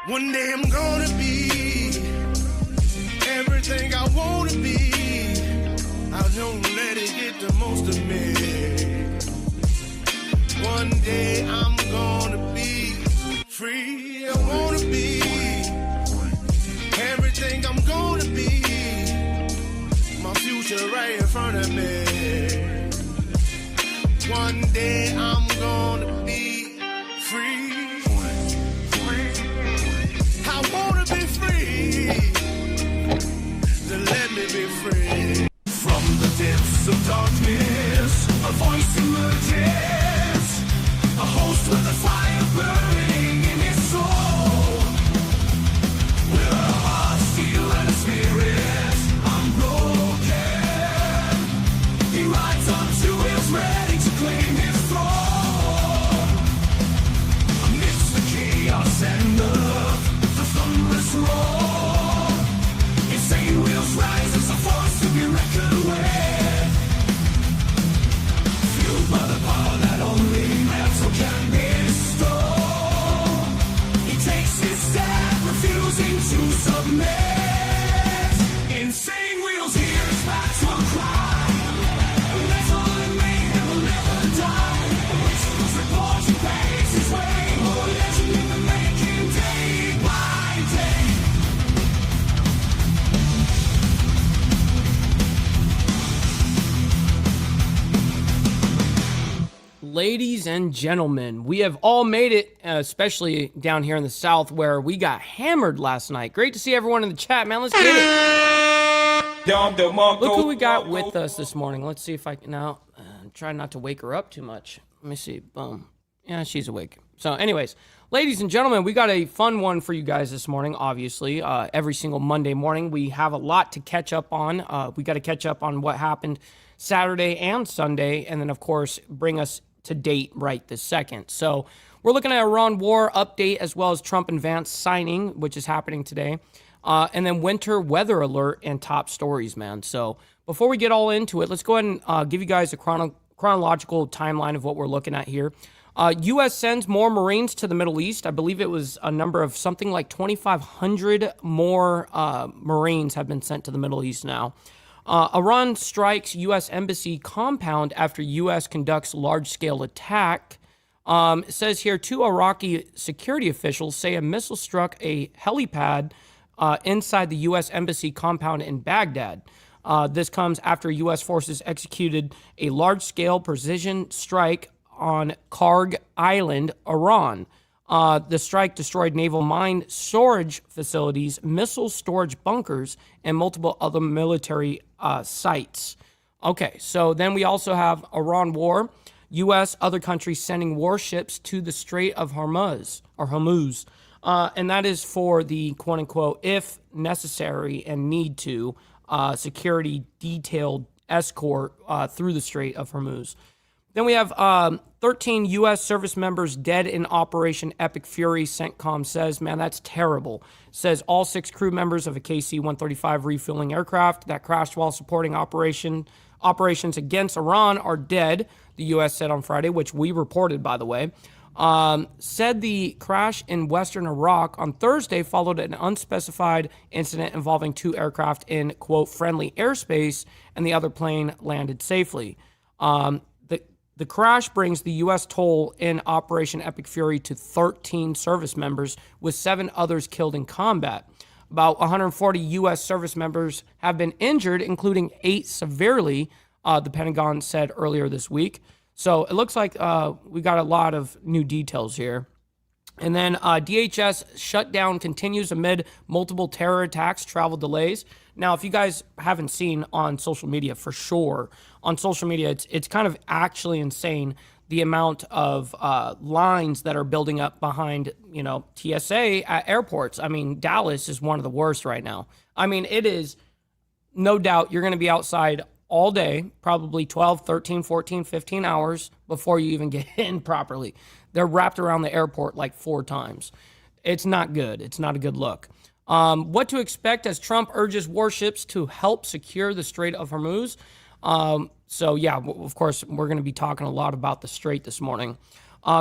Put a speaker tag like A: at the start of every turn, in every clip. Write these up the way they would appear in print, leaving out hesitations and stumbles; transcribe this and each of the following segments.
A: One day I'm gonna be everything I wanna be. I don't let it get the most of me. One day I'm gonna be free. I wanna be everything I'm gonna be. My future right in front of me. One day I'm gonna be free. I wanna be free. Then let me be free. From the depths of darkness, a voice emerges. A host with a fire burning in his soul. With a heart, steel, and a spirit unbroken. He rides on two wheels, ready to claim his throne. Amidst the chaos and the thunderous roar, insane wheels rise as a force to be reckoned with. Fueled by the power that only metal can bestow, he takes his stand, refusing to submit. Insane wheels hear his battle cry. Metal and mayhem will never die. Rituals report he pays his way. More legend in the making, day by day.
B: Ladies and gentlemen, we have all made it, especially down here in the South where we got hammered last night. Great to see everyone in the chat, man. Let's get it. Look who we got with us this morning. Let's see if I can now try not to wake her up too much. Let me see. Boom. Yeah, she's awake. So anyways, ladies and gentlemen, we got a fun one for you guys this morning, obviously. Every single Monday morning, we have a lot to catch up on. We got to catch up on what happened Saturday and Sunday, and then, of course, bring us to date right this second. So we're looking at Iran war update as well as Trump and Vance signing, which is happening today. And then winter weather alert and top stories, man. So before we get all into it, let's go ahead and give you guys a chronological timeline of what we're looking at here. U.S. sends more Marines to the Middle East. I believe it was a number of something like 2,500 more Marines have been sent to the Middle East now. Iran strikes U.S. Embassy compound after U.S. conducts large-scale attack. It says here, 2 Iraqi security officials say a missile struck a helipad inside the U.S. Embassy compound in Baghdad. This comes after U.S. forces executed a large-scale precision strike on Karg Island, Iran. The strike destroyed naval mine storage facilities, missile storage bunkers, and multiple other military sites. Okay, so then we also have Iran war. U.S., other countries sending warships to the Strait of Hormuz, and that is for the quote-unquote, if necessary and need to, security detailed escort through the Strait of Hormuz. Then we have 13 U.S. service members dead in Operation Epic Fury. CENTCOM says, man, that's terrible. Says all 6 crew members of a KC-135 refueling aircraft that crashed while supporting operations against Iran are dead, the U.S. said on Friday, which we reported, by the way. Said the crash in western Iraq on Thursday followed an unspecified incident involving 2 aircraft in, quote, friendly airspace, and the other plane landed safely. The crash brings the U.S. toll in Operation Epic Fury to 13 service members, with 7 others killed in combat. About 140 U.S. service members have been injured, including 8 severely, the Pentagon said earlier this week. So it looks like we got a lot of new details here. And then DHS shutdown continues amid multiple terror attacks, travel delays. Now, if you guys haven't seen on social media, for sure, on social media, it's kind of actually insane the amount of lines that are building up behind, TSA at airports. I mean, Dallas is one of the worst right now. I mean, it is no doubt you're going to be outside all day, probably 12, 13, 14, 15 hours before you even get in properly. They're wrapped around the airport like 4 times. It's not good. It's not a good look. What to expect as Trump urges warships to help secure the Strait of Hormuz. So yeah, of course, we're going to be talking a lot about the Strait this morning.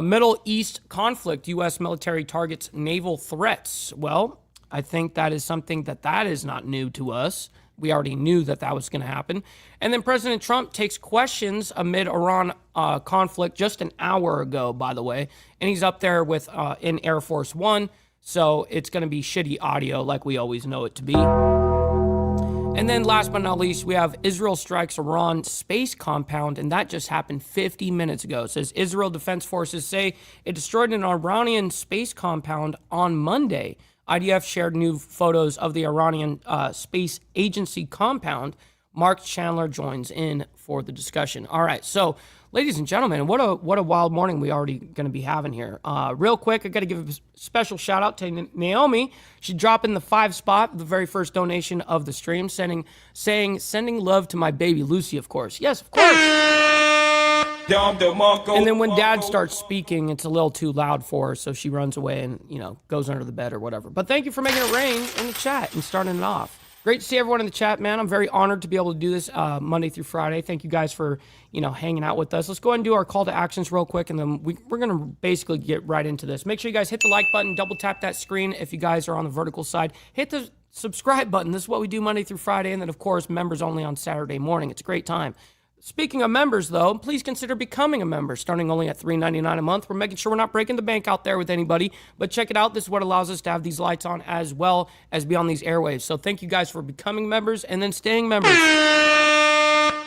B: Middle East conflict, U.S. military targets naval threats. Well, I think that is something that is not new to us. We already knew that was going to happen. And then President Trump takes questions amid Iran conflict just an hour ago, by the way. And he's up there with in Air Force One. So it's going to be shitty audio like we always know it to be. And then last but not least, we have Israel strikes Iran space compound, and that just happened 50 minutes ago. It says Israel Defense Forces say it destroyed an Iranian space compound on Monday. IDF shared new photos of the Iranian Space Agency compound. Mark Chandler joins in for the discussion. All right, so ladies and gentlemen, what a wild morning we already going to be having here. Real quick, I got to give a special shout out to Naomi. She dropped in the 5 spot, the very first donation of the stream, sending love to my baby Lucy, of course. Yes, of course. And then when Dad starts speaking, it's a little too loud for her, so she runs away and, goes under the bed or whatever. But thank you for making it rain in the chat and starting it off. Great to see everyone in the chat, man. I'm very honored to be able to do this Monday through Friday. Thank you guys for, hanging out with us. Let's go ahead and do our call to actions real quick, and then we're going to basically get right into this. Make sure you guys hit the like button, double tap that screen if you guys are on the vertical side. Hit the subscribe button. This is what we do Monday through Friday, and then, of course, members only on Saturday morning. It's a great time. Speaking of members, though, please consider becoming a member, starting only at $3.99 a month. We're making sure we're not breaking the bank out there with anybody, but check it out. This is what allows us to have these lights on as well as be on these airwaves. So thank you guys for becoming members and then staying members.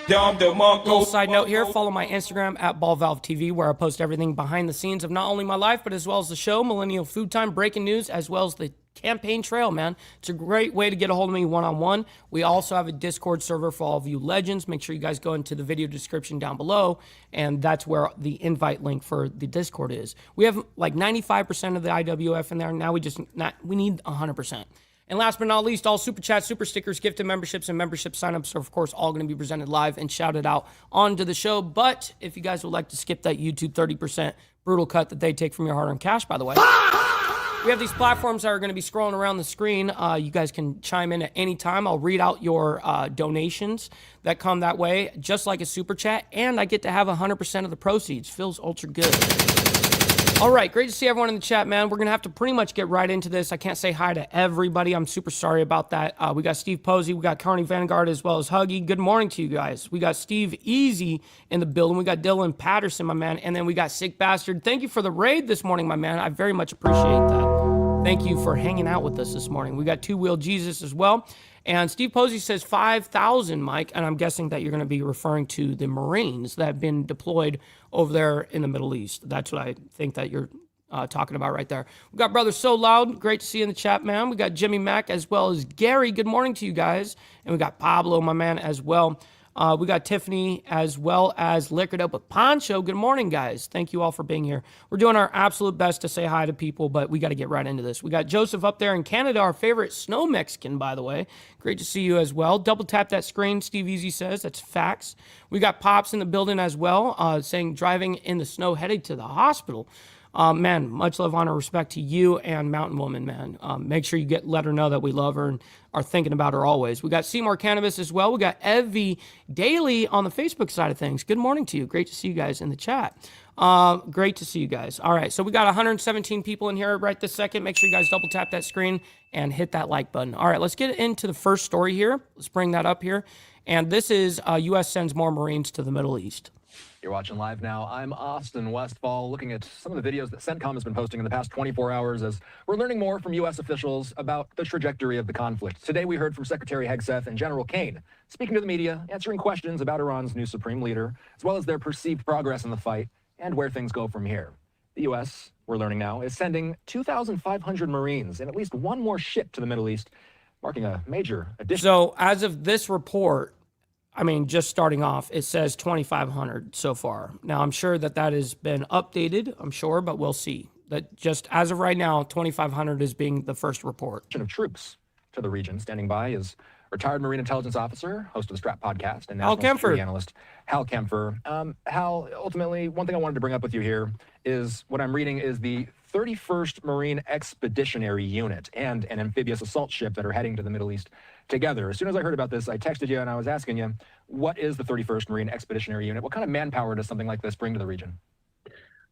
B: Little side note here, follow my Instagram at BallValveTV, where I post everything behind the scenes of not only my life, but as well as the show, Millennial Food Time, breaking news, as well as the campaign trail, man. It's a great way to get a hold of me one-on-one. We also have a Discord server for all of you legends. Make sure you guys go into the video description down below, and that's where the invite link for the Discord is. We have like 95% of the IWF in there. Now we need 100%. And last but not least, all super chats, super stickers, gifted memberships, and membership signups are, of course, all going to be presented live and shouted out onto the show. But if you guys would like to skip that YouTube 30% brutal cut that they take from your hard-earned cash, by the way, we have these platforms that are going to be scrolling around the screen. You guys can chime in at any time. I'll read out your donations that come that way, just like a super chat, and I get to have 100% of the proceeds. Feels ultra good. All right, great to see everyone in the chat, man. We're going to have to pretty much get right into this. I can't say hi to everybody. I'm super sorry about that. We got Steve Posey. We got Carney Vanguard as well as Huggy. Good morning to you guys. We got Steve Easy in the building. We got Dylan Patterson, my man. And then we got Sick Bastard. Thank you for the raid this morning, my man. I very much appreciate that. Thank you for hanging out with us this morning. We got Two Wheel Jesus as well. And Steve Posey says 5,000, Mike, and I'm guessing that you're going to be referring to the Marines that have been deployed over there in the Middle East. That's what I think that you're talking about right there. We got Brother So Loud. Great to see you in the chat, man. We got Jimmy Mack as well as Gary. Good morning to you guys. And we got Pablo, my man, as well. We got Tiffany as well as Liquored Up with Poncho. Good morning, guys. Thank you all for being here. We're doing our absolute best to say hi to people, but we got to get right into this. We got Joseph up there in Canada, our favorite snow Mexican, by the way. Great to see you as well. Double tap that screen, Steve Easy says. That's facts. We got Pops in the building as well, saying driving in the snow headed to the hospital. Man, much love, honor, respect to you and Mountain Woman, man. Make sure you let her know that we love her and are thinking about her always. We got Seymour Cannabis as well. We got Evie Daily on the Facebook side of things. Good morning to you. Great to see you guys in the chat. Great to see you guys. All right, so we got 117 people in here right this second. Make sure you guys double tap that screen and hit that like button. All right, let's get into the first story here. Let's bring that up here. And this is U.S. sends more Marines to the Middle East.
C: You're watching live now. I'm Austin Westfall, looking at some of the videos that CENTCOM has been posting in the past 24 hours as we're learning more from U.S. officials about the trajectory of the conflict. Today, we heard from Secretary Hegseth and General Kane speaking to the media, answering questions about Iran's new supreme leader, as well as their perceived progress in the fight and where things go from here. The U.S., we're learning now, is sending 2,500 Marines and at least one more ship to the Middle East, marking a major addition.
B: So as of this report, I mean, just starting off, it says 2,500 so far. Now, I'm sure that has been updated, I'm sure, but we'll see. That just as of right now, 2,500 is being the first report.
C: Of troops to the region. Standing by is retired Marine intelligence officer, host of the Strait podcast, and national security analyst, Hal Kempfer. Hal, ultimately, one thing I wanted to bring up with you here is what I'm reading is the 31st Marine Expeditionary Unit and an amphibious assault ship that are heading to the Middle East together. As soon as I heard about this, I texted you and I was asking you, what is the 31st Marine Expeditionary Unit? What kind of manpower does something like this bring to the region?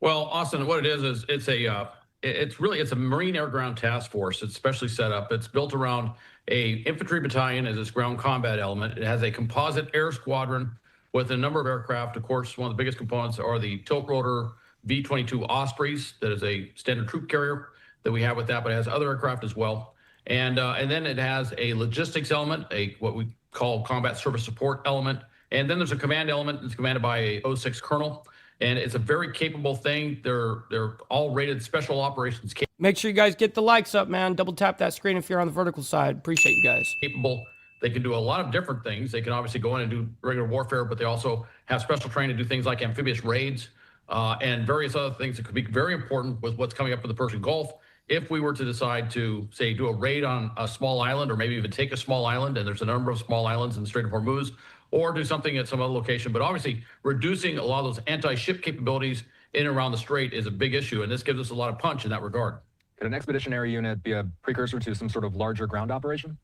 D: Well, Austin, what it is it's a Marine Air Ground Task Force. It's specially set up. It's built around a infantry battalion as its ground combat element. It has a composite air squadron with a number of aircraft. Of course, one of the biggest components are the tilt rotor V-22 Ospreys. That is a standard troop carrier that we have with that, but it has other aircraft as well. And then it has a logistics element, what we call combat service support element. And then there's a command element that's commanded by a 06 colonel. And it's a very capable thing. They're all rated special operations
B: Make sure you guys get the likes up, man. Double tap that screen if you're on the vertical side. Appreciate you guys.
D: capable. They can do a lot of different things. They can obviously go in and do regular warfare, but they also have special training to do things like amphibious raids and various other things that could be very important with what's coming up in the Persian Gulf. If we were to decide to, say, do a raid on a small island or maybe even take a small island, and there's a number of small islands in the Strait of Hormuz, or do something at some other location. But obviously, reducing a lot of those anti-ship capabilities in and around the Strait is a big issue, and this gives us a lot of punch in that regard.
C: Could an expeditionary unit be a precursor to some sort of larger ground operation?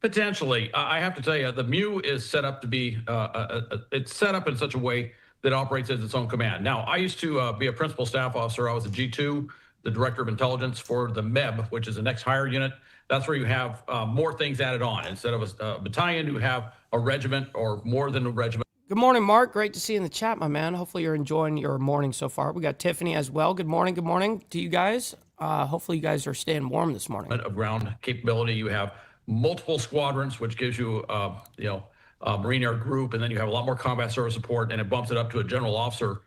D: Potentially. I have to tell you, the MEU is set up to be, it's set up in such a way that operates as its own command. Now, I used to be a principal staff officer. I was a G2, the director of intelligence for the MEB, which is the next higher unit. That's where you have more things added on. Instead of a battalion, you have a regiment or more than a regiment.
B: Good morning, Mark. Great to see you in the chat, my man. Hopefully you're enjoying your morning so far. We got Tiffany as well. Good morning. Good morning to you guys. Hopefully you guys are staying warm this morning.
D: Of ground capability, you have multiple squadrons, which gives you, a Marine Air group, and then you have a lot more combat service support, and it bumps it up to a general officer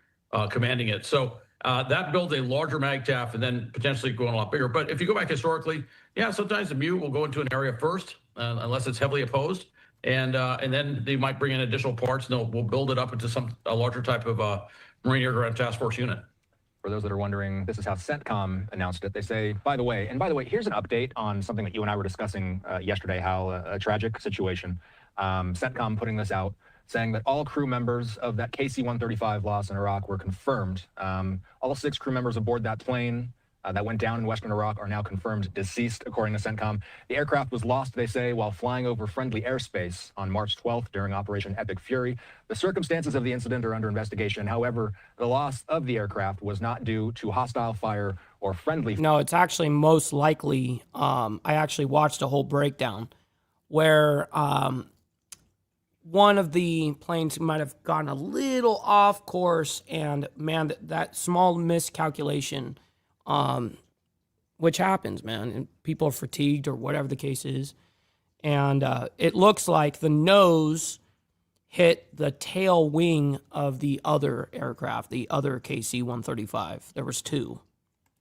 D: commanding it. So that builds a larger MAGTF and then potentially going a lot bigger. But if you go back historically, yeah, sometimes the MEU will go into an area first, unless it's heavily opposed. And then they might bring in additional parts, and we'll build it up into a larger type of Marine Air Ground Task Force unit.
C: For those that are wondering, this is how CENTCOM announced it. They say, by the way, here's an update on something that you and I were discussing yesterday, how a tragic situation. CENTCOM putting this out, saying that all crew members of that KC-135 loss in Iraq were confirmed. All 6 crew members aboard that plane that went down in western Iraq are now confirmed deceased, according to CENTCOM. The aircraft was lost, they say, while flying over friendly airspace on March 12th during Operation Epic Fury. The circumstances of the incident are under investigation. However, the loss of the aircraft was not due to hostile fire or friendly.
B: No, it's actually most likely, I actually watched a whole breakdown where one of the planes might have gone a little off course, and man, that small miscalculation, which happens, man, and people are fatigued or whatever the case is. And it looks like the nose hit the tail wing of the other aircraft, the other KC-135. There was 2.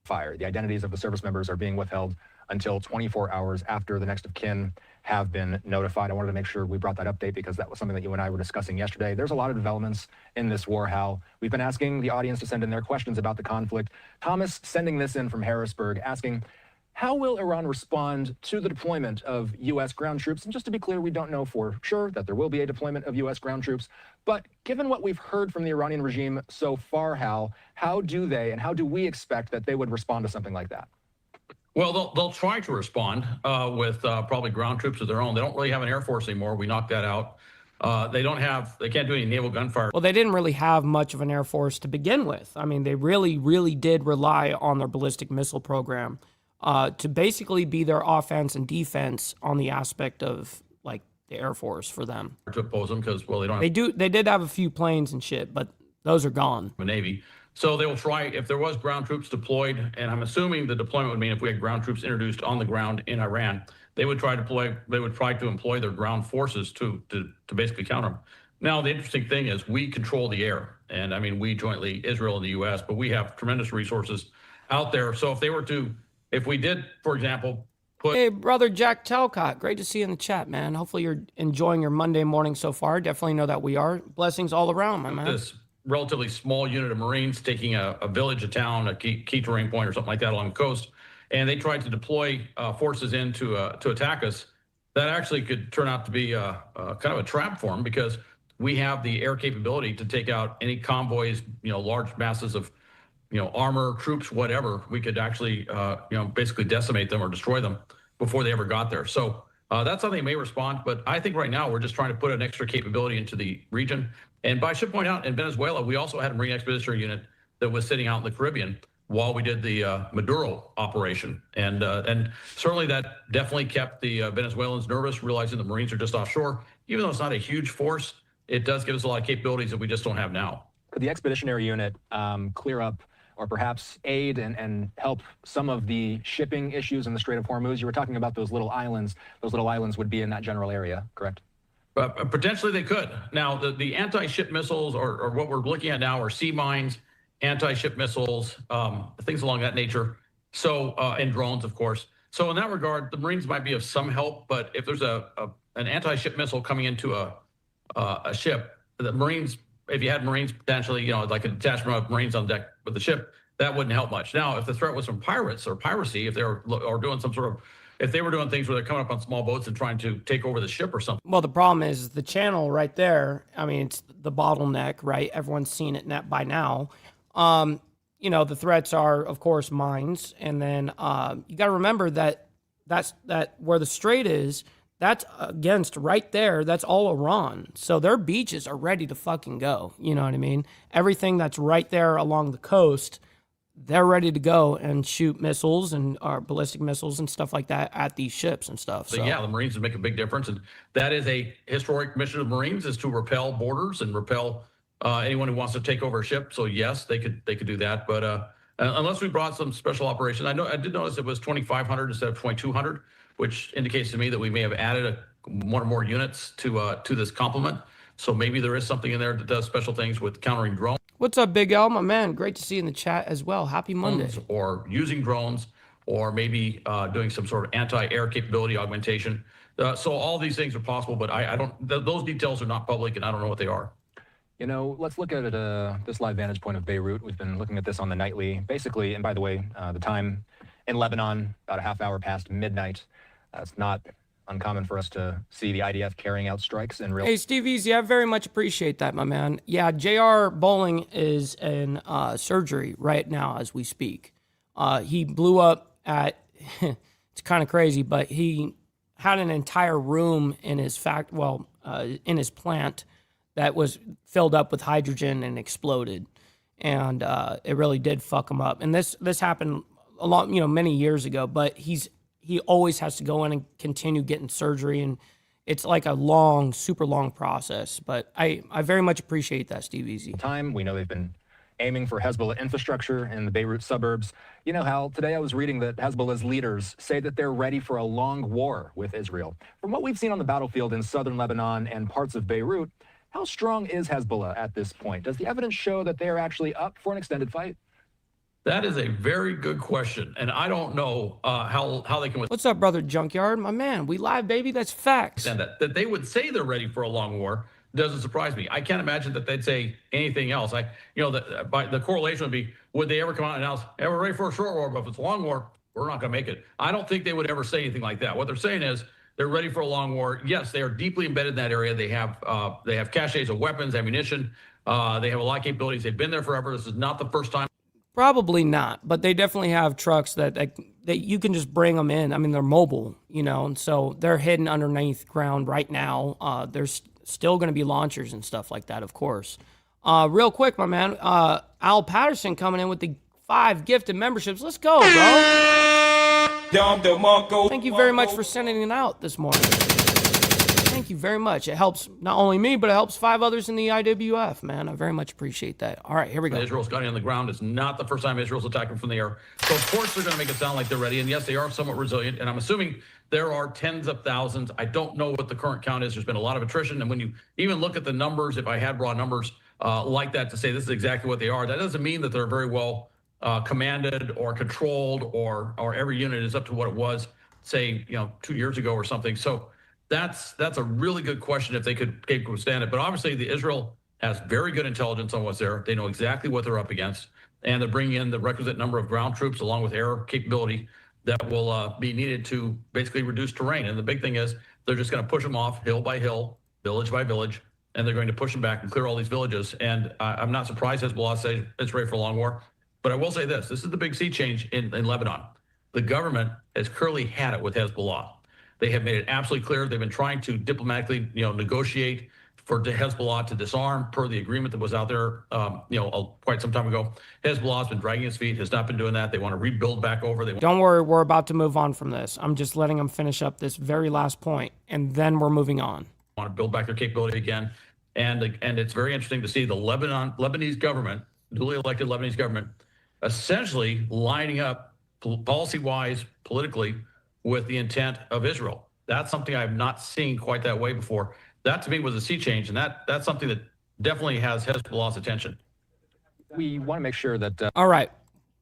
C: Fire. The identities of the service members are being withheld until 24 hours after the next of kin have been notified. I wanted to make sure we brought that update because that was something that you and I were discussing yesterday. There's a lot of developments in this war, Hal. We've been asking the audience to send in their questions about the conflict. Thomas sending this in from Harrisburg, asking, how will Iran respond to the deployment of U.S. ground troops? And just to be clear, we don't know for sure that there will be a deployment of U.S. ground troops. But given what we've heard from the Iranian regime so far, Hal, how do they and how do we expect that they would respond to something like that?
D: Well, they'll try to respond with probably ground troops of their own. They don't really have an Air Force anymore. We knocked that out. They can't do any naval gunfire.
B: Well, they didn't really have much of an Air Force to begin with. I mean, they really, really did rely on their ballistic missile program to basically be their offense and defense on the aspect of like the Air Force for them.
D: To oppose them because, well,
B: they did have a few planes and shit, but those are gone.
D: The Navy. So they will try, if there was ground troops deployed, and I'm assuming the deployment would mean if we had ground troops introduced on the ground in Iran, they would try to employ their ground forces to basically counter them. Now, the interesting thing is we control the air. And I mean, we jointly, Israel and the U.S., but we have tremendous resources out there. So if we did, for example,
B: Hey, brother Jack Talcott, great to see you in the chat, man. Hopefully you're enjoying your Monday morning so far. Definitely know that we are. Blessings all around, my man.
D: This relatively small unit of Marines taking a village, a town, a key terrain point or something like that along the coast, and they tried to deploy forces in to attack us. That actually could turn out to be kind of a trap for them because we have the air capability to take out any convoys, large masses of armor, troops, whatever, we could actually, basically decimate them or destroy them before they ever got there. So that's how they may respond. But I think right now we're just trying to put an extra capability into the region. And I should point out, in Venezuela, we also had a Marine Expeditionary Unit that was sitting out in the Caribbean while we did the Maduro operation. And certainly that definitely kept the Venezuelans nervous, realizing the Marines are just offshore. Even though it's not a huge force, it does give us a lot of capabilities that we just don't have now.
C: Could the Expeditionary Unit clear up or perhaps aid and help some of the shipping issues in the Strait of Hormuz? You were talking about those little islands. Those little islands would be in that general area, correct?
D: Potentially they could. Now, the anti-ship missiles or what we're looking at now are sea mines, anti-ship missiles, things along that nature. So, and drones, of course. So in that regard, the Marines might be of some help, but if there's an anti-ship missile coming into a ship, the Marines, if you had Marines potentially, like a detachment of Marines on deck with the ship, that wouldn't help much. Now, if the threat was from pirates or piracy, if they were or doing some sort of, if they were doing things where they're coming up on small boats and trying to take over the ship or something.
B: Well, the problem is the channel right there. I mean, it's the bottleneck, right? Everyone's seen it by now. The threats are, of course, mines. And then you got to remember that where the Strait is, that's against right there. That's all Iran. So their beaches are ready to fucking go. You know what I mean? Everything that's right there along the coast, they're ready to go and shoot missiles and ballistic missiles and stuff like that at these ships and stuff. So
D: yeah, the Marines would make a big difference. And that is a historic mission of the Marines, is to repel borders and repel anyone who wants to take over a ship. So yes, they could do that. But unless we brought some special operation, I did notice it was 2,500 instead of 2,200, which indicates to me that we may have added one or more units to this complement. So maybe there is something in there that does special things with countering drones.
B: What's up, Big L, my man? Great to see you in the chat as well. Happy Monday.
D: Or using drones, or maybe doing some sort of anti-air capability augmentation. So all these things are possible, but I don't. Those details are not public, and I don't know what they are.
C: Let's look at this live vantage point of Beirut. We've been looking at this on the nightly, basically. And by the way, the time in Lebanon, about a half hour past midnight. It's not uncommon for us to see the IDF carrying out strikes in real.
B: Hey, Steve Easy, I very much appreciate that, my man. Yeah, J.R. Bowling is in surgery right now as we speak. He blew up at, it's kind of crazy, but he had an entire room in his in his plant that was filled up with hydrogen and exploded. And it really did fuck him up. And this happened a lot, many years ago, but he always has to go in and continue getting surgery, and it's like a long, super long process. But I very much appreciate that, Steve Easy.
C: We know they've been aiming for Hezbollah infrastructure in the Beirut suburbs. Hal, today I was reading that Hezbollah's leaders say that they're ready for a long war with Israel. From what we've seen on the battlefield in southern Lebanon and parts of Beirut, how strong is Hezbollah at this point? Does the evidence show that they are actually up for an extended fight?
D: That is a very good question, and I don't know how they can.
B: What's up, brother Junkyard? My man, we live, baby. That's facts.
D: And that they would say they're ready for a long war doesn't surprise me. I can't imagine that they'd say anything else. The correlation would be, would they ever come out and announce, "Hey, we're ready for a short war, but if it's a long war, we're not going to make it." I don't think they would ever say anything like that. What they're saying is they're ready for a long war. Yes, they are deeply embedded in that area. They have caches of weapons, ammunition. They have a lot of capabilities. They've been there forever. This is not the first time.
B: Probably not, but they definitely have trucks that you can just bring them in. I mean, they're mobile, and so they're hidden underneath ground right now. There's still going to be launchers and stuff like that, of course. Real quick, my man, Al Patterson coming in with the 5 gifted memberships. Let's go, bro. Thank you very much for sending it out this morning. Thank you very much. It helps not only me, but it helps 5 others in the IWF, man. I very much appreciate that. All right, here we go.
D: Israel's gunning on the ground. It's not the first time Israel's attacking from the air. So, of course, they're going to make it sound like they're ready. And, yes, they are somewhat resilient. And I'm assuming there are tens of thousands. I don't know what the current count is. There's been a lot of attrition. And when you even look at the numbers, if I had raw numbers like that to say this is exactly what they are, that doesn't mean that they're very well commanded or controlled or every unit is up to what it was, say, 2 years ago or something. So, that's a really good question if they could withstand it. But obviously, Israel has very good intelligence on what's there. They know exactly what they're up against, and they're bringing in the requisite number of ground troops along with air capability that will be needed to basically reduce terrain. And the big thing is they're just going to push them off hill by hill, village by village, and they're going to push them back and clear all these villages. And I'm not surprised Hezbollah says it's ready for a long war. But I will say this is the big sea change in Lebanon. The government has clearly had it with Hezbollah. They have made it absolutely clear they've been trying to diplomatically, negotiate for Hezbollah to disarm per the agreement that was out there, quite some time ago. Hezbollah has been dragging its feet, has not been doing that. They want to rebuild back over.
B: Don't worry, we're about to move on from this. I'm just letting them finish up this very last point, and then we're moving on.
D: Want to build back their capability again. And it's very interesting to see the Lebanese government, duly elected Lebanese government, essentially lining up policy-wise, politically, with the intent of Israel. That's something I've not seen quite that way before. That to me was a sea change, and that's something that definitely has Hezbollah's attention.
C: We want to make sure that...
B: All right.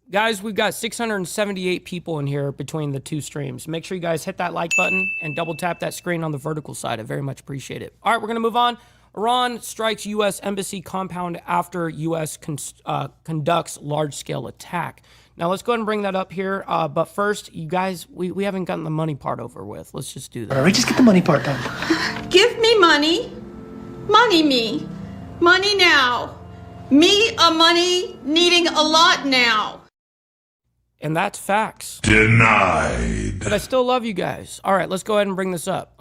B: Guys, we've got 678 people in here between the two streams. Make sure you guys hit that like button and double tap that screen on the vertical side. I very much appreciate it. All right, we're going to move on. Iran strikes U.S. embassy compound after U.S. conducts large-scale attack. Now, let's go ahead and bring that up here. But first, you guys, we haven't gotten the money part over with. Let's just do that.
E: All right, just get the money part done.
F: Give me money. Money me. Money now. Me a money needing a lot now.
B: And that's facts.
A: Denied.
B: But I still love you guys. All right, let's go ahead and bring this up.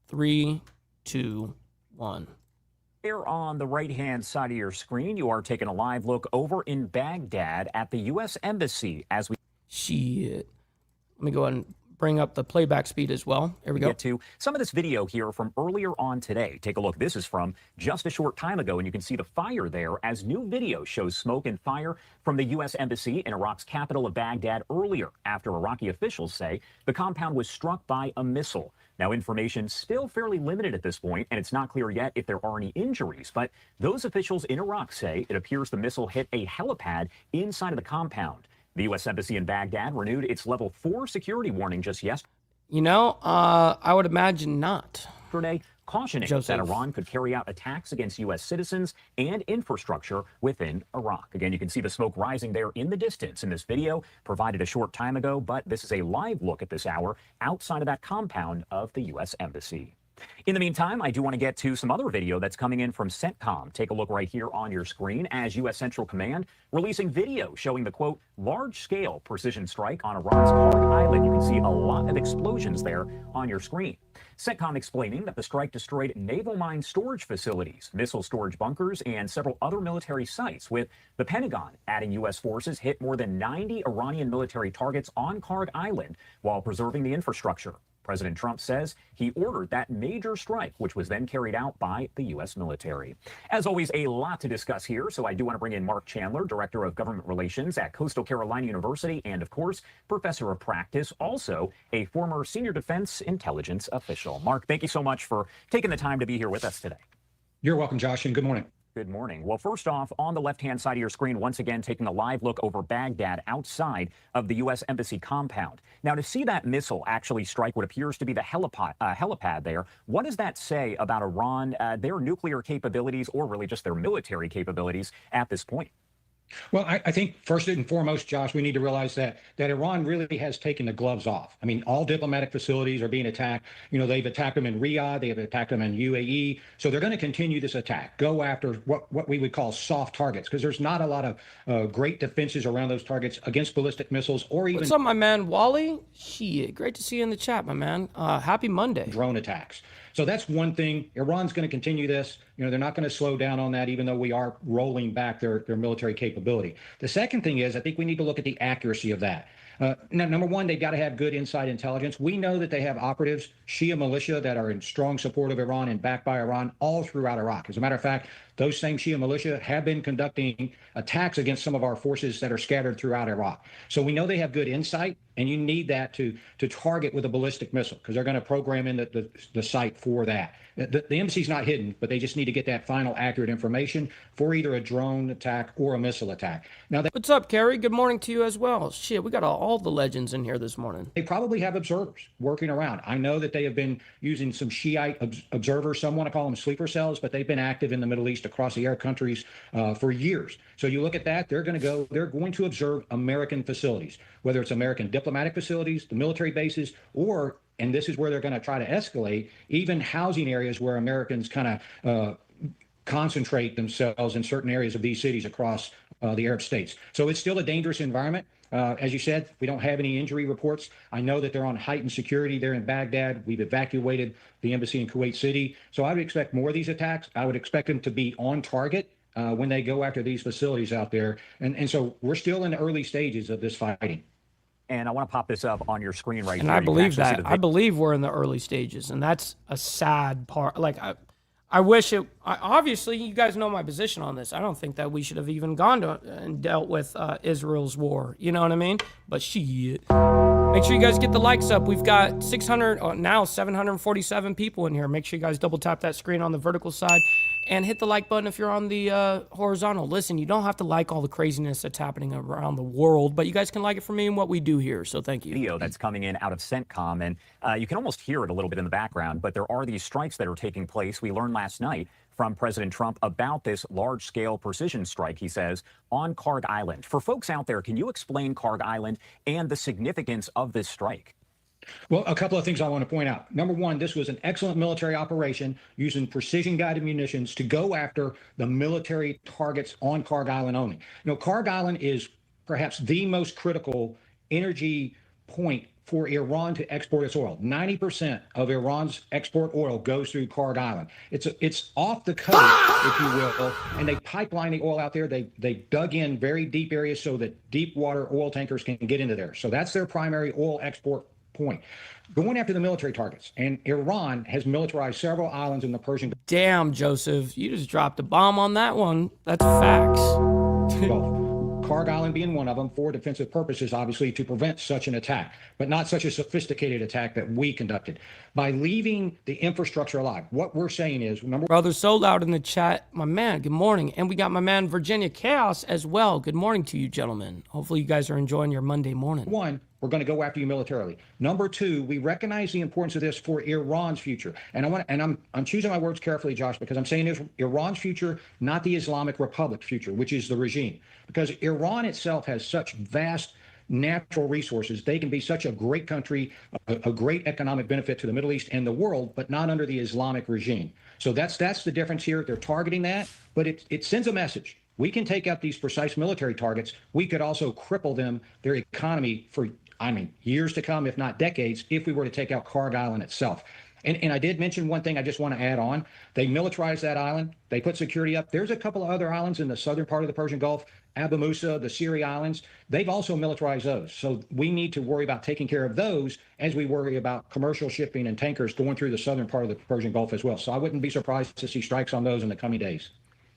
B: 3, 2, 1.
G: Here on the right-hand side of your screen, you are taking a live look over in Baghdad at the U.S. Embassy as we...
B: Shit. Let me go ahead and bring up the playback speed as well. Here we go.
G: Get to some of this video here from earlier on today. Take a look. This is from just a short time ago, and you can see the fire there as new video shows smoke and fire from the U.S. Embassy in Iraq's capital of Baghdad earlier after Iraqi officials say the compound was struck by a missile. Now, information still fairly limited at this point, and it's not clear yet if there are any injuries. But those officials in Iraq say it appears the missile hit a helipad inside of the compound. The U.S. Embassy in Baghdad renewed its level 4 security warning just yesterday.
B: You know, I would imagine not.
G: Cautioning that Iran could carry out attacks against U.S. citizens and infrastructure within Iraq. Again, you can see the smoke rising there in the distance in this video provided a short time ago, but this is a live look at this hour outside of that compound of the U.S. Embassy. In the meantime, I do want to get to some other video that's coming in from CENTCOM. Take a look right here on your screen as U.S. Central Command releasing video showing the, quote, large-scale precision strike on Iran's Karg Island. You can see a lot of explosions there on your screen. CENTCOM explaining that the strike destroyed naval mine storage facilities, missile storage bunkers, and several other military sites, with the Pentagon adding U.S. forces hit more than 90 Iranian military targets on Karg Island while preserving the infrastructure. President Trump says he ordered that major strike, which was then carried out by the U.S. military. As always, a lot to discuss here, so I do want to bring in Mark Chandler, Director of Government Relations at Coastal Carolina University, and, of course, Professor of Practice, also a former Senior Defense Intelligence official. Mark, thank you so much for taking the time to be here with us today.
H: You're welcome, Josh, and good morning.
G: Good morning. Well, first off, on the left-hand side of your screen, once again, taking a live look over Baghdad outside of the U.S. Embassy compound. Now, to see that missile actually strike what appears to be the helipad there, what does that say about Iran, their nuclear capabilities, or really just their military capabilities at this point?
H: Well, I think first and foremost, Josh, we need to realize that Iran really has taken the gloves off. I mean, all diplomatic facilities are being attacked. You know, they've attacked them in Riyadh, they have attacked them in UAE. So they're going to continue this attack, go after what we would call soft targets, because there's not a lot of great defenses around those targets against ballistic missiles or even...
B: What's up, my man, Wally? Shit, great to see you in the chat, my man. Happy Monday.
H: Drone attacks. So that's one thing. Iran's going to continue this. You know, they're not going to slow down on that, even though we are rolling back their military capability. The second thing is, I think we need to look at the accuracy of that. Now, number one, they've got to have good inside intelligence. We know that they have operatives, Shia militia, that are in strong support of Iran and backed by Iran all throughout Iraq. As a matter of fact, those same Shia militia have been conducting attacks against some of our forces that are scattered throughout Iraq. So we know they have good insight, and you need that to target with a ballistic missile, because they're going to program in the site for that. The embassy's not hidden, but they just need to get that final accurate information for either a drone attack or a missile attack. Now,
B: What's up, Kerry? Good morning to you as well. Shit, we got all the legends in here this morning.
H: they probably have observers working around. I know that they have been using some Shiite observers. Some want to call them sleeper cells, but they've been active in the Middle East across the Arab countries for years. So you look at that, they're going to observe American facilities, whether it's American diplomatic facilities, the military bases, or, and this is where they're going to try to escalate, even housing areas where Americans kind of concentrate themselves in certain areas of these cities across the Arab states. So it's still a dangerous environment. As you said, we don't have any injury reports. I know that they're on heightened security there in Baghdad. We've evacuated the embassy in Kuwait City. So I would expect more of these attacks. I would expect them to be on target when they go after these facilities out there. And so we're still in the early stages of this fighting.
G: And I want to pop this up on your screen right
B: and
G: here.
B: I believe that. I believe we're in the early stages, and that's a sad part. Like, I wish it. Obviously, you guys know my position on this. I don't think that we should have even gone to and dealt with Israel's war. You know what I mean? But shit. Make sure you guys get the likes up. We've got 600, now 747 people in here. Make sure you guys double tap that screen on the vertical side and hit the like button if you're on the horizontal. Listen, you don't have to like all the craziness that's happening around the world, but you guys can like it for me and what we do here. So thank you.
G: Video that's coming in out of CENTCOM, and you can almost hear it a little bit in the background, but there are these strikes that are taking place. We learned last night from President Trump about this large-scale precision strike, he says, on Karg Island. For folks out there, can you explain Karg Island and the significance of this strike?
H: Well, a couple of things I want to point out. Number one, this was an excellent military operation using precision-guided munitions to go after the military targets on Karg Island only. You know, Karg Island is perhaps the most critical energy point for Iran to export its oil. 90% of Iran's export oil goes through Karg Island. It's off the coast, if you will, and they pipeline the oil out there. They dug in very deep areas so that deep water oil tankers can get into there. So that's their primary oil export point. Going after the military targets, and Iran has militarized several islands in the Persian Gulf.
B: Damn, Joseph, you just dropped a bomb on that one. That's facts.
H: Karg Island being one of them for defensive purposes, obviously, to prevent such an attack, but not such a sophisticated attack that we conducted. By leaving the infrastructure alive, what we're saying is, number
B: Brother, so loud in the chat. My man, good morning. And we got my man, Virginia Chaos, as well. Good morning to you, gentlemen. Hopefully you guys are enjoying your Monday morning.
H: one, we're going to go after you militarily. Number two, we recognize the importance of this for Iran's future. And I'm choosing my words carefully, Josh, because I'm saying this, Iran's future, not the Islamic Republic's future, which is the regime. Because Iran itself has such vast natural resources. They can be such a great country, a great economic benefit to the Middle East and the world, but not under the Islamic regime. So that's the difference here. They're targeting that, but it sends a message. We can take out these precise military targets. We could also cripple them, their economy for, years to come, if not decades, if we were to take out Karg Island itself. And I did mention one thing I just want to add on. They militarized that island. They put security up. There's a couple of other islands in the southern part of the Persian Gulf, Abu Musa, the Syria Islands. They've also militarized those. So we need to worry about taking care of those as we worry about commercial shipping and tankers going through the southern part of the Persian Gulf as well. So I wouldn't be surprised to see strikes on those in the coming days.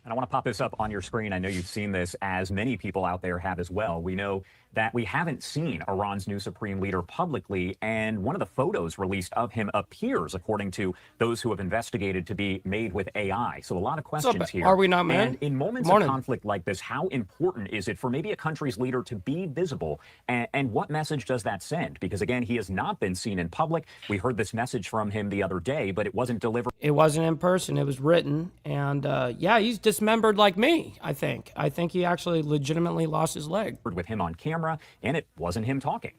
G: And I want to pop this up on your screen. I know you've seen this, as many people out there have as well. We know that we haven't seen Iran's new supreme leader publicly, and one of the photos released of him appears, according to those who have investigated, to be made with AI. So a lot of questions here.
B: Are we not, man?
G: And in moments of conflict like this, how important is it for maybe a country's leader to be visible? And what message does that send? Because, again, he has not been seen in public. We heard this message from him the other day, but it wasn't delivered.
B: It wasn't in person. It was written. And, yeah, he's dismembered like me, I think. I think he actually legitimately lost his leg.
G: With him on camera, and it wasn't him talking.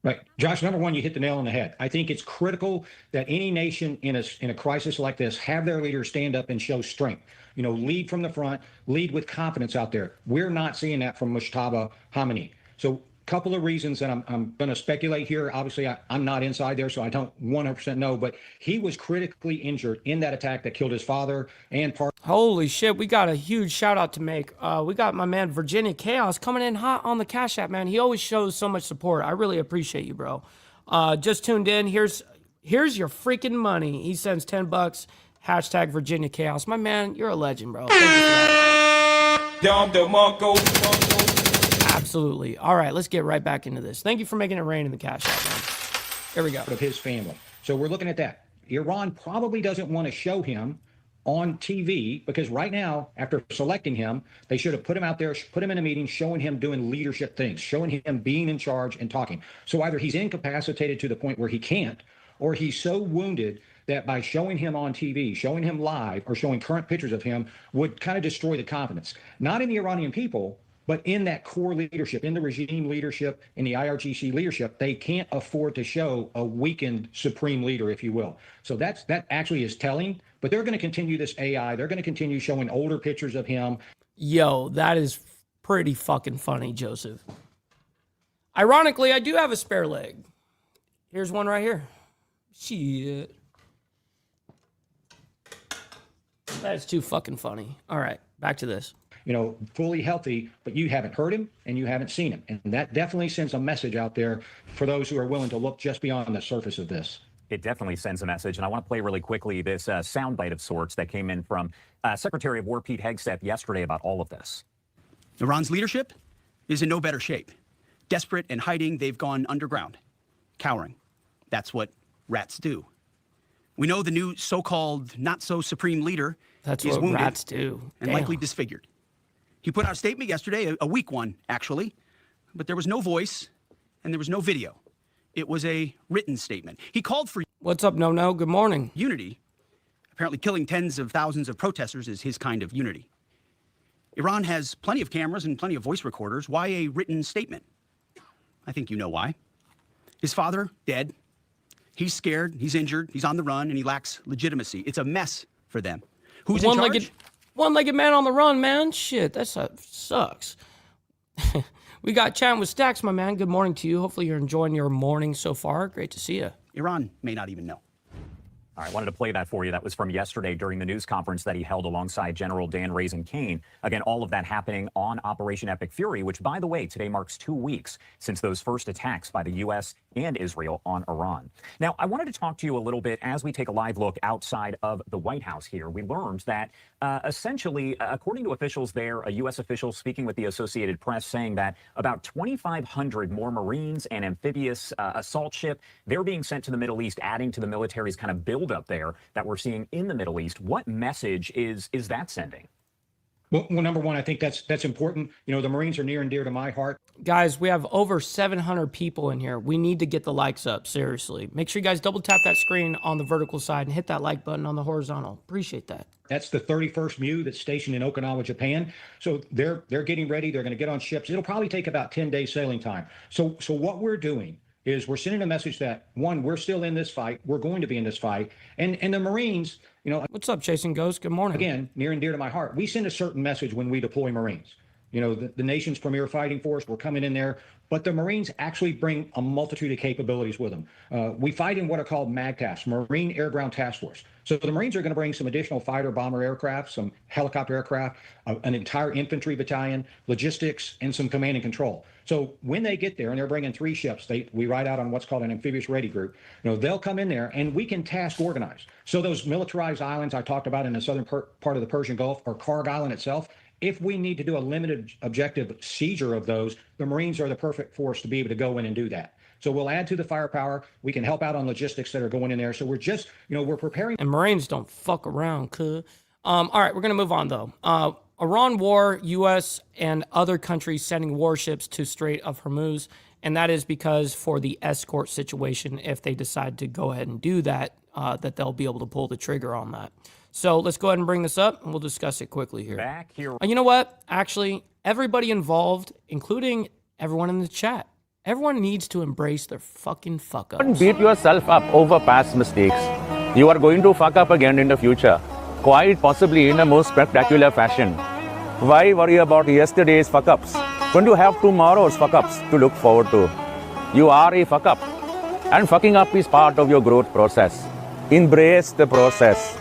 H: Right. Josh, number one, you hit the nail on the head. I think it's critical that any nation in a crisis like this have their leaders stand up and show strength. Lead from the front, lead with confidence out there. We're not seeing that from Mujtaba Khamenei. So couple of reasons, and I'm going to speculate here. Obviously, I'm not inside there, so I don't 100% know, but he was critically injured in that attack that killed his father and part.
B: Holy shit, we got a huge shout out to make. We got my man Virginia Chaos coming in hot on the Cash App, man. He always shows so much support. I really appreciate you, bro. Just tuned in. Here's your freaking money. He sends $10. Hashtag Virginia Chaos. My man, you're a legend, bro. Thank you for that. Absolutely. All right, let's get right back into this. Thank you for making it rain in the Cash App, man. Here we go.
H: Of his family. So we're looking at that. Iran probably doesn't want to show him on TV because right now, after selecting him, they should have put him out there, put him in a meeting, showing him doing leadership things, showing him being in charge and talking. So either he's incapacitated to the point where he can't, or he's so wounded that by showing him on TV, showing him live, or showing current pictures of him would kind of destroy the confidence, not in the Iranian people, but in that core leadership, in the regime leadership, in the IRGC leadership. They can't afford to show a weakened supreme leader, if you will. So that actually is telling but they're going to continue this AI. They're going to continue showing older pictures of him.
B: Yo, that is pretty fucking funny, Joseph. Ironically, I do have a spare leg. Here's one right here. Shit. That's too fucking funny. All right, back to this.
H: Fully healthy, but you haven't heard him and you haven't seen him. And that definitely sends a message out there for those who are willing to look just beyond the surface of this.
G: It definitely sends a message. And I want to play really quickly this soundbite of sorts that came in from Secretary of War Pete Hegseth yesterday about all of this.
I: Iran's leadership is in no better shape. Desperate and hiding, they've gone underground, cowering. That's what rats do. We know the new so-called not-so-supreme leader
B: That's
I: is
B: what
I: wounded
B: rats do.
I: and likely disfigured. He put out a statement yesterday, a weak one, actually, but there was no voice and there was no video. It was a written statement. He called for
B: What's up, No? Good morning.
I: unity. Apparently killing tens of thousands of protesters is his kind of unity. Iran has plenty of cameras and plenty of voice recorders. Why a written statement? I think you know why. His father, dead. He's scared, he's injured, he's on the run, and he lacks legitimacy. It's a mess for them. Who's in charge?
B: One-legged man on the run, man. Shit, that sucks. We got chatting with Stacks, my man. Good morning to you. Hopefully you're enjoying your morning so far. Great to see you.
I: Iran may not even know.
G: All right, I wanted to play that for you. That was from yesterday during the news conference that he held alongside General Dan Raisin Kane. Again, all of that happening on Operation Epic Fury, which, by the way, today marks 2 weeks since those first attacks by the U.S. and Israel on Iran. Now, I wanted to talk to you a little bit as we take a live look outside of the White House here. We learned that essentially, according to officials there, a U.S. official speaking with the Associated Press saying that about 2,500 more Marines and amphibious assault ship, they're being sent to the Middle East, adding to the military's kind of build up there that we're seeing in the Middle East. What message is that sending?
H: Well, number one, I think that's important. The Marines are near and dear to my heart.
B: Guys, we have over 700 people in here. We need to get the likes up, seriously. Make sure you guys double tap that screen on the vertical side and hit that like button on the horizontal. Appreciate that.
H: That's the 31st MEU that's stationed in Okinawa, Japan. So they're getting ready. They're going to get on ships. It'll probably take about 10 days sailing time. So what we're doing is we're sending a message that, one, we're still in this fight. We're going to be in this fight. And the Marines,
B: What's up, Chasing Ghost? Good morning.
H: Again, near and dear to my heart. We send a certain message when we deploy Marines. The nation's premier fighting force, we're coming in there, but the Marines actually bring a multitude of capabilities with them. We fight in what are called MAGTAFs, Marine Air Ground Task Force. So the Marines are going to bring some additional fighter bomber aircraft, some helicopter aircraft, an entire infantry battalion, logistics, and some command and control. So when they get there and they're bringing 3 ships, we ride out on what's called an amphibious ready group. They'll come in there and we can task organize. So those militarized islands I talked about in the southern part of the Persian Gulf, or Karg Island itself, if we need to do a limited objective seizure of those, the Marines are the perfect force to be able to go in and do that. So we'll add to the firepower. We can help out on logistics that are going in there. So we're just, we're preparing.
B: And Marines don't fuck around, cuh. All right, we're going to move on, though. Iran war, U.S. and other countries sending warships to Strait of Hormuz. And that is because for the escort situation, if they decide to go ahead and do that, that they'll be able to pull the trigger on that. So let's go ahead and bring this up, and we'll discuss it quickly here.
G: Back here.
B: You know what? Actually, everybody involved, including everyone in the chat, everyone needs to embrace their fucking fuck ups.
J: Don't beat yourself up over past mistakes. You are going to fuck up again in the future, quite possibly in a most spectacular fashion. Why worry about yesterday's fuck ups when you have tomorrow's fuck ups to look forward to? You are a fuck up, and fucking up is part of your growth process. Embrace the process.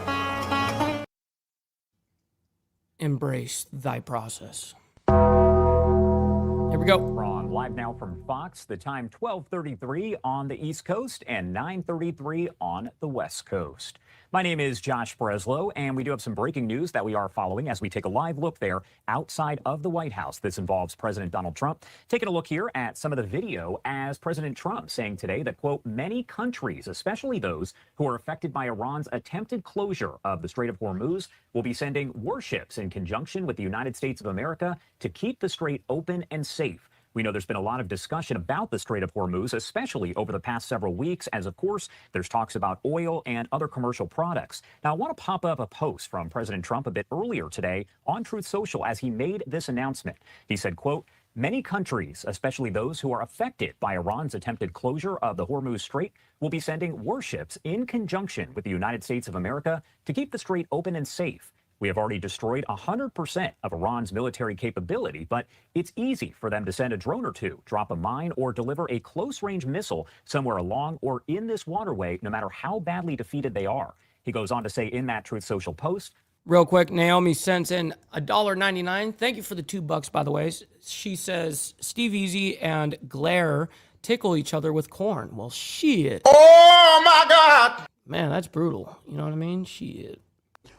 B: Embrace thy process. Here we go.
G: Ron, live now from Fox, the time 12:33 on the East Coast and 9:33 on the West Coast. My name is Josh Breslow, and we do have some breaking news that we are following as we take a live look there outside of the White House. This involves President Donald Trump. Taking a look here at some of the video as President Trump saying today that, quote, many countries, especially those who are affected by Iran's attempted closure of the Strait of Hormuz, will be sending warships in conjunction with the United States of America to keep the strait open and safe. We know there's been a lot of discussion about the Strait of Hormuz, especially over the past several weeks, as of course, there's talks about oil and other commercial products. Now, I want to pop up a post from President Trump a bit earlier today on Truth Social as he made this announcement. He said, quote, Many countries, especially those who are affected by Iran's attempted closure of the Hormuz Strait, will be sending warships in conjunction with the United States of America to keep the strait open and safe. We have already destroyed 100% of Iran's military capability, but it's easy for them to send a drone or two, drop a mine, or deliver a close-range missile somewhere along or in this waterway, no matter how badly defeated they are. He goes on to say in that Truth Social post,
B: real quick, Naomi sends in $1.99. Thank you for the $2, by the way. She says, Steve Easy and Glare tickle each other with corn. Well, shit.
K: Oh, my God.
B: Man, that's brutal. You know what I mean? Shit.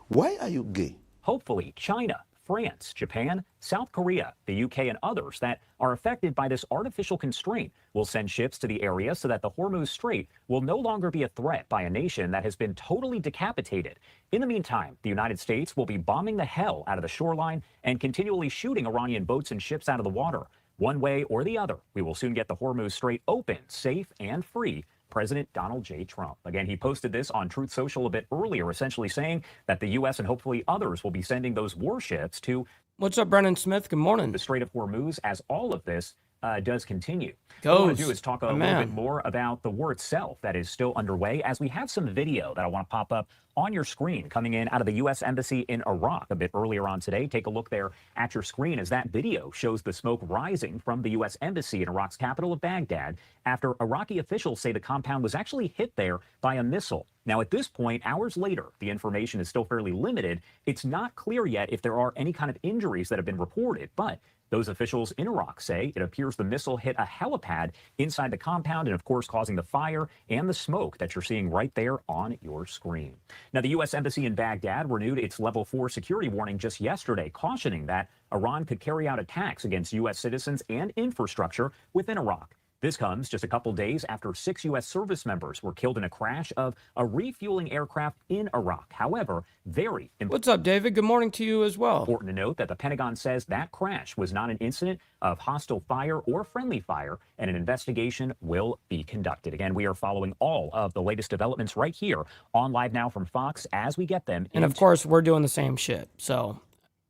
K: Why are you gay?
G: Hopefully, China, France, Japan, South Korea, the UK, and others that are affected by this artificial constraint will send ships to the area so that the Hormuz Strait will no longer be a threat by a nation that has been totally decapitated. In the meantime, the United States will be bombing the hell out of the shoreline and continually shooting Iranian boats and ships out of the water. One way or the other, we will soon get the Hormuz Strait open, safe, and free. President Donald J. Trump. Again, he posted this on Truth Social a bit earlier, essentially saying that the U.S. and hopefully others will be sending those warships to...
B: What's up, Brennan Smith? Good morning.
G: ...the Strait of Hormuz as all of this does continue.
B: What
G: I want to do is talk a little bit more about the war itself that is still underway, as we have some video that I want to pop up on your screen coming in out of the U.S. Embassy in Iraq a bit earlier on today. Take a look there at your screen as that video shows the smoke rising from the U.S. Embassy in Iraq's capital of Baghdad after Iraqi officials say the compound was actually hit there by a missile. Now, at this point, hours later, the information is still fairly limited. It's not clear yet if there are any kind of injuries that have been reported, but those officials in Iraq say it appears the missile hit a helipad inside the compound and, of course, causing the fire and the smoke that you're seeing right there on your screen. Now, the U.S. Embassy in Baghdad renewed its level 4 security warning just yesterday, cautioning that Iran could carry out attacks against U.S. citizens and infrastructure within Iraq. This comes just a couple days after 6 U.S. service members were killed in a crash of a refueling aircraft in Iraq. However, very important.
B: What's up, David? Good morning to you as well.
G: Important to note that the Pentagon says that crash was not an incident of hostile fire or friendly fire, and an investigation will be conducted. Again, we are following all of the latest developments right here on Live Now from Fox as we get them.
B: And of course, we're doing the same shit. So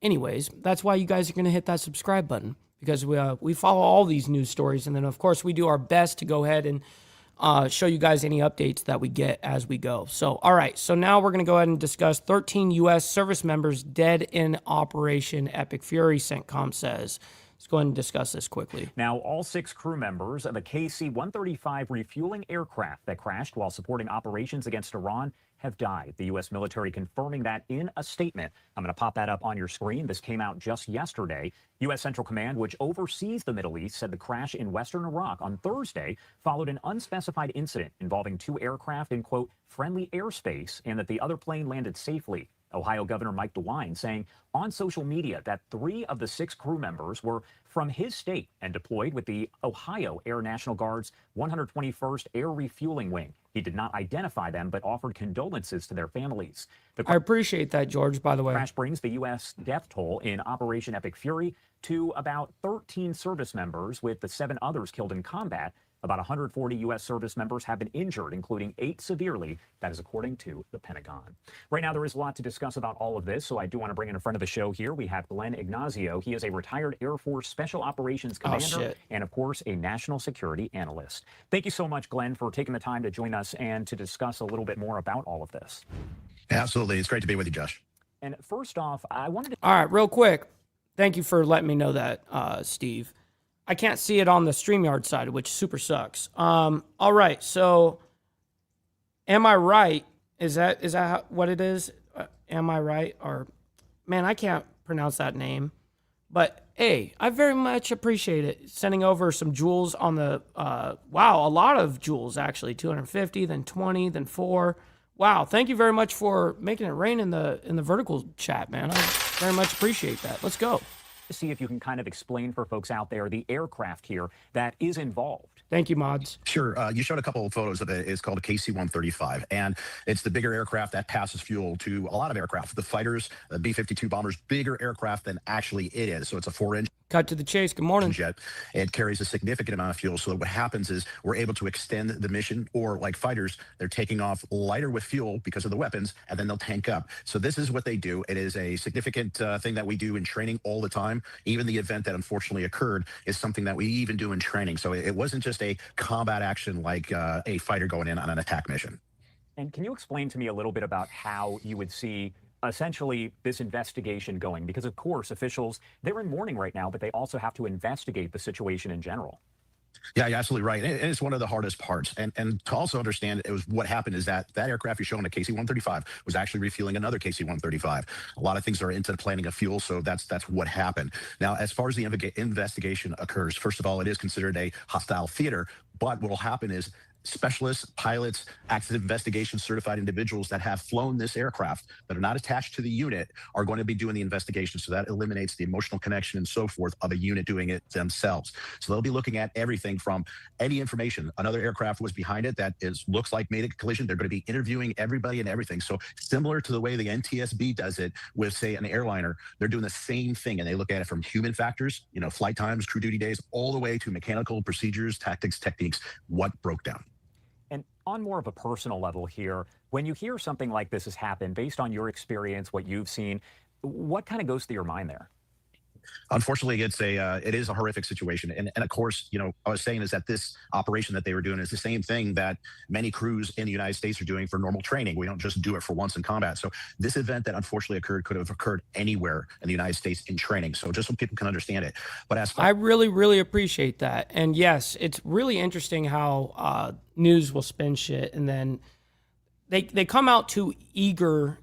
B: anyways, that's why you guys are going to hit that subscribe button, because we follow all these news stories. And then, of course, we do our best to go ahead and show you guys any updates that we get as we go. So, all right. So now we're going to go ahead and discuss 13 U.S. service members dead in Operation Epic Fury, CENTCOM says. Let's go ahead and discuss this quickly.
G: Now, all 6 crew members of a KC-135 refueling aircraft that crashed while supporting operations against Iran have died. The U.S. military confirming that in a statement. I'm going to pop that up on your screen. This came out just yesterday. U.S. Central Command, which oversees the Middle East, said the crash in western Iraq on Thursday followed an unspecified incident involving 2 aircraft in, quote, friendly airspace, and that the other plane landed safely. Ohio Governor Mike DeWine saying on social media that 3 of the 6 crew members were from his state and deployed with the Ohio Air National Guard's 121st Air Refueling Wing. He did not identify them, but offered condolences to their families.
B: I appreciate that, George, by the way.
G: The crash brings the U.S. death toll in Operation Epic Fury to about 13 service members, with the 7 others killed in combat. About 140 U.S. service members have been injured, including 8 severely. That is according to the Pentagon. Right now, there is a lot to discuss about all of this, so I do want to bring in a friend of the show here. We have Glenn Ignacio. He is a retired Air Force Special Operations Commander and, of course, a national security analyst. Thank you so much, Glenn, for taking the time to join us and to discuss a little bit more about all of this.
L: Absolutely. It's great to be with you, Josh.
G: And first off, I wanted to...
B: All right, real quick. Thank you for letting me know that, Steve. I can't see it on the StreamYard side, which super sucks. All right, so am I right? Is that what it is? Am I right? Or, man, I can't pronounce that name. But, hey, I very much appreciate it. Sending over some jewels on the, wow, a lot of jewels, actually. 250, then 20, then 4. Wow, thank you very much for making it rain in the vertical chat, man. I very much appreciate that. Let's go.
G: See if you can kind of explain for folks out there the aircraft here that is involved.
B: Thank you, Mods.
L: Sure. You showed a couple of photos of it. It's called a KC-135, and it's the bigger aircraft that passes fuel to a lot of aircraft. The fighters, the B-52 bombers, bigger aircraft than actually it is. So it's a 4-inch.
B: Cut to the chase. Good morning.
L: Jet. It carries a significant amount of fuel. So what happens is we're able to extend the mission, or like fighters, they're taking off lighter with fuel because of the weapons, and then they'll tank up. So this is what they do. It is a significant thing that we do in training all the time. Even the event that unfortunately occurred is something that we even do in training. So it wasn't just a combat action like a fighter going in on an attack mission.
G: And can you explain to me a little bit about how you would see essentially this investigation going? Because of course, officials, they're in mourning right now, but they also have to investigate the situation in general.
L: Yeah, you're absolutely right. And it's one of the hardest parts. And to also understand, it was what happened is that aircraft you're showing, a KC-135, was actually refueling another KC-135. A lot of things are into the planning of fuel, so that's what happened. Now, as far as the investigation occurs, first of all, it is considered a hostile theater, but what will happen is specialists, pilots, accident investigation certified individuals that have flown this aircraft that are not attached to the unit are going to be doing the investigation. So that eliminates the emotional connection and so forth of a unit doing it themselves. So they'll be looking at everything from any information. Another aircraft was behind it that looks like made a collision. They're going to be interviewing everybody and everything. So similar to the way the NTSB does it with, say, an airliner, they're doing the same thing. And they look at it from human factors, flight times, crew duty days, all the way to mechanical procedures, tactics, techniques, what broke down.
G: And on more of a personal level here, when you hear something like this has happened, based on your experience, what you've seen, what kind of goes through your mind there?
L: Unfortunately, it is a horrific situation. And of course, I was saying is that this operation that they were doing is the same thing that many crews in the United States are doing for normal training. We don't just do it for once in combat. So this event that unfortunately occurred could have occurred anywhere in the United States in training. So just so people can understand it. But I
B: really, really appreciate that. And yes, it's really interesting how news will spin shit, and then they come out too eager.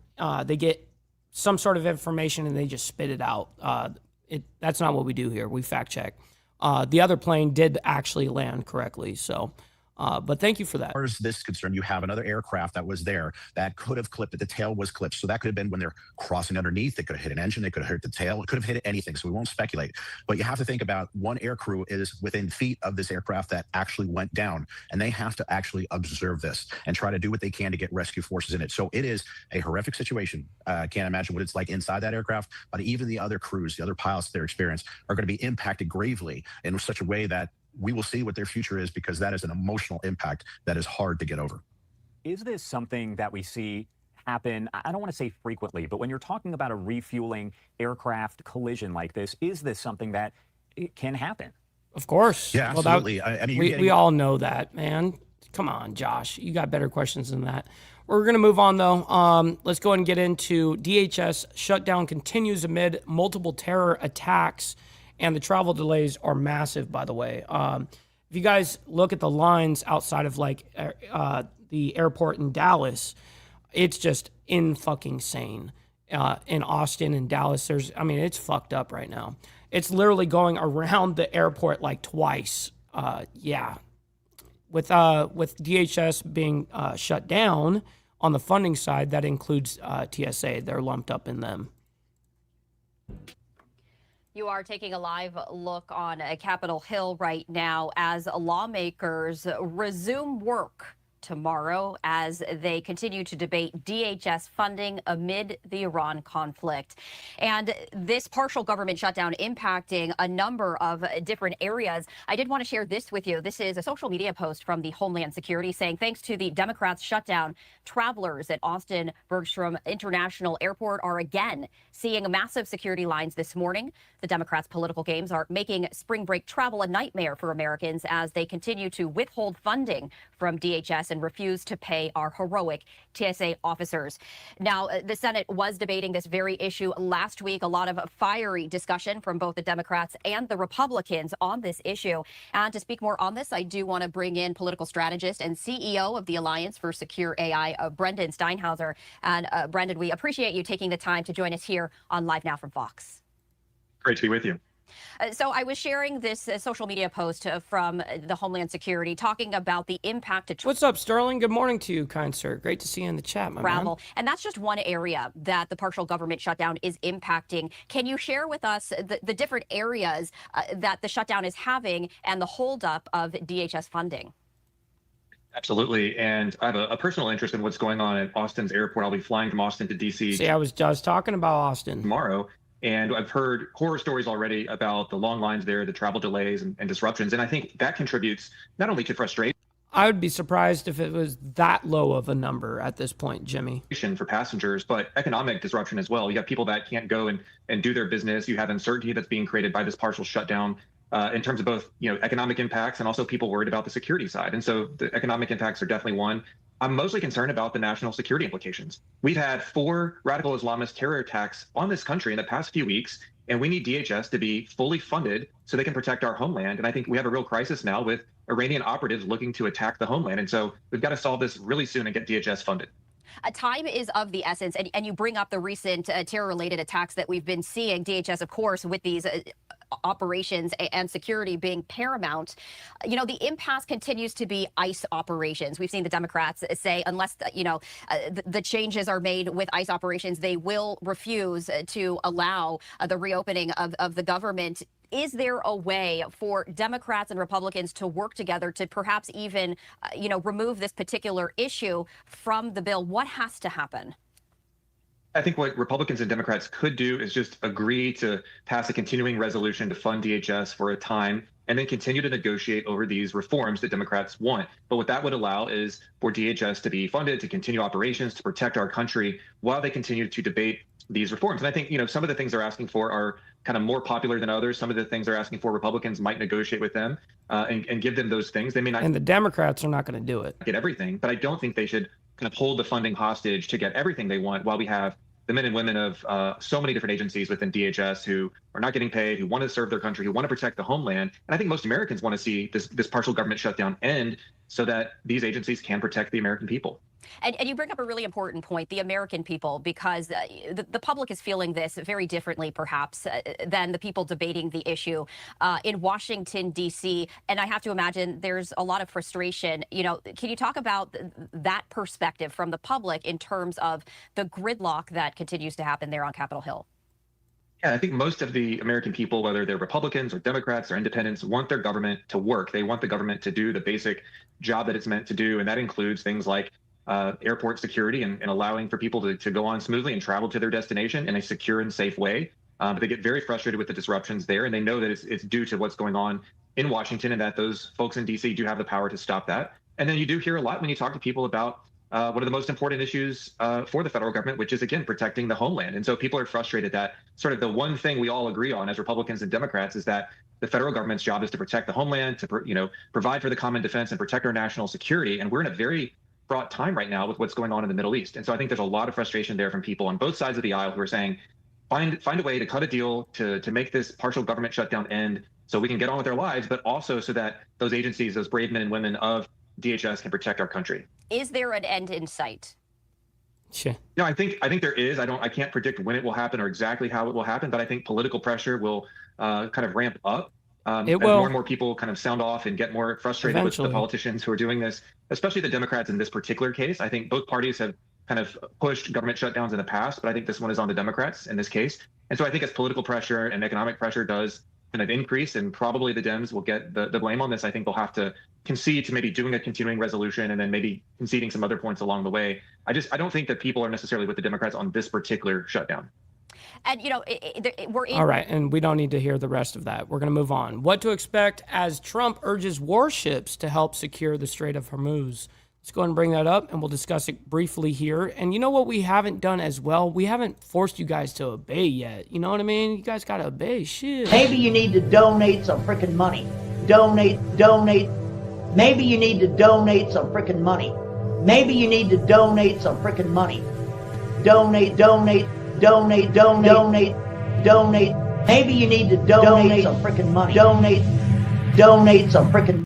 B: They get some sort of information and they just spit it out. That's not what we do here. We fact check. The other plane did actually land correctly. So, but thank you for that.
L: As far as this is concerned, you have another aircraft that was there that could have clipped it. The tail was clipped. So that could have been when they're crossing underneath. They could have hit an engine. They could have hit the tail. It could have hit anything. So we won't speculate. But you have to think about one air crew is within feet of this aircraft that actually went down. And they have to actually observe this and try to do what they can to get rescue forces in it. So it is a horrific situation. Can't imagine what it's like inside that aircraft. But even the other crews, the other pilots, their experience are going to be impacted gravely in such a way that we will see what their future is, because that is an emotional impact that is hard to get over.
G: Is this something that we see happen, I don't want to say frequently, but when you're talking about a refueling aircraft collision like this, is this something that it can happen?
B: Of course.
L: Yeah, absolutely.
B: I mean, we all know that, man. Come on, Josh. You got better questions than that. We're going to move on, though. Let's go ahead and get into DHS shutdown continues amid multiple terror attacks. And the travel delays are massive, by the way. If you guys look at the lines outside of the airport in Dallas, it's just insane. In Austin and Dallas, it's fucked up right now. It's literally going around the airport like twice. Yeah. With DHS being shut down on the funding side, that includes TSA. They're lumped up in them.
M: You are taking a live look on Capitol Hill right now as lawmakers resume work tomorrow as they continue to debate DHS funding amid the Iran conflict. And this partial government shutdown impacting a number of different areas. I did want to share this with you. This is a social media post from the Homeland Security saying, thanks to the Democrats' shutdown, travelers at Austin Bergstrom International Airport are again seeing massive security lines this morning. The Democrats' political games are making spring break travel a nightmare for Americans as they continue to withhold funding from DHS and refuse to pay our heroic TSA officers. Now, the Senate was debating this very issue last week. A lot of fiery discussion from both the Democrats and the Republicans on this issue. And to speak more on this, I do want to bring in political strategist and CEO of the Alliance for Secure AI, Brendan Steinhauser. And Brendan, we appreciate you taking the time to join us here on Live Now from Fox.
N: Great to be with you.
M: So I was sharing this social media post from the Homeland Security talking about the impact.
B: What's up, Sterling? Good morning to you, kind sir. Great to see you in the chat, my man.
M: And that's just one area that the partial government shutdown is impacting. Can you share with us the different areas that the shutdown is having and the holdup of DHS funding?
N: Absolutely. And I have a personal interest in what's going on at Austin's airport. I'll be flying from Austin to D.C.
B: See, I was just talking about Austin.
N: Tomorrow. And I've heard horror stories already about the long lines there, the travel delays and disruptions. And I think that contributes not only to frustration
B: I would be surprised if it was that low of a number at this point, Jimmy.
N: For passengers, but economic disruption as well. You have people that can't go and do their business. You have uncertainty that's being created by this partial shutdown in terms of both, economic impacts and also people worried about the security side. And so the economic impacts are definitely one. I'm mostly concerned about the national security implications. We've had 4 radical Islamist terror attacks on this country in the past few weeks, and we need DHS to be fully funded so they can protect our homeland. And I think we have a real crisis now with Iranian operatives looking to attack the homeland. And so we've got to solve this really soon and get DHS funded.
M: Time is of the essence, and you bring up the recent terror-related attacks that we've been seeing. DHS, of course, with these operations and security being paramount. The impasse continues to be ICE operations. We've seen the Democrats say unless, the changes are made with ICE operations, they will refuse to allow the reopening of the government. Is there a way for Democrats and Republicans to work together to perhaps even, remove this particular issue from the bill? What has to happen?
N: I think what Republicans and Democrats could do is just agree to pass a continuing resolution to fund DHS for a time and then continue to negotiate over these reforms that Democrats want. But what that would allow is for DHS to be funded, to continue operations, to protect our country while they continue to debate these reforms. And I think, some of the things they're asking for are kind of more popular than others. Some of the things they're asking for, Republicans might negotiate with them and give them those things. They may not.
B: And the Democrats are not going to do it.
N: Get everything, but I don't think they should kind of hold the funding hostage to get everything they want while we have the men and women of so many different agencies within DHS who are not getting paid, who want to serve their country, who want to protect the homeland. And I think most Americans want to see this partial government shutdown end so that these agencies can protect the American people.
M: And you bring up a really important point, the American people, because the public is feeling this very differently, perhaps, than the people debating the issue in Washington, D.C. And I have to imagine there's a lot of frustration. Can you talk about that perspective from the public in terms of the gridlock that continues to happen there on Capitol Hill?
N: Yeah, I think most of the American people, whether they're Republicans or Democrats or independents, want their government to work. They want the government to do the basic job that it's meant to do. And that includes things like airport security and allowing for people to go on smoothly and travel to their destination in a secure and safe way. But they get very frustrated with the disruptions there, and they know that it's due to what's going on in Washington and that those folks in D.C. do have the power to stop that. And then you do hear a lot when you talk to people about one of the most important issues for the federal government, which is, again, protecting the homeland. And so people are frustrated that sort of the one thing we all agree on as Republicans and Democrats is that the federal government's job is to protect the homeland, to provide for the common defense and protect our national security. And we're in a very fraught time right now with what's going on in the Middle East. And so I think there's a lot of frustration there from people on both sides of the aisle who are saying, find a way to cut a deal to make this partial government shutdown end so we can get on with our lives, but also so that those agencies, those brave men and women of DHS can protect our country.
M: Is there an end in sight?
B: Sure.
N: No, I think there is. I can't predict when it will happen or exactly how it will happen, but I think political pressure will kind of ramp up.
B: It
N: as
B: will.
N: more and more people kind of sound off and get more frustrated with the politicians who are doing this, especially the Democrats in this particular case. I think both parties have kind of pushed government shutdowns in the past, but I think this one is on the Democrats in this case. And so I think as political pressure and economic pressure does kind of increase, and probably the Dems will get the blame on this, I think they'll have to concede to maybe doing a continuing resolution and then maybe conceding some other points along the way. I don't think that people are necessarily with the Democrats on this particular shutdown.
M: And, we're in.
B: All right, and we don't need to hear the rest of that. We're going to move on. What to expect as Trump urges warships to help secure the Strait of Hormuz. Let's go ahead and bring that up, and we'll discuss it briefly here. And you know what we haven't done as well? We haven't forced you guys to obey yet. You know what I mean? You guys got to obey. Shit.
E: Maybe you need to donate some freaking money. Donate. Maybe you need to donate some freaking money. Maybe you need to donate some freaking money. Donate. Maybe you need to donate some freaking money. Donate some freaking.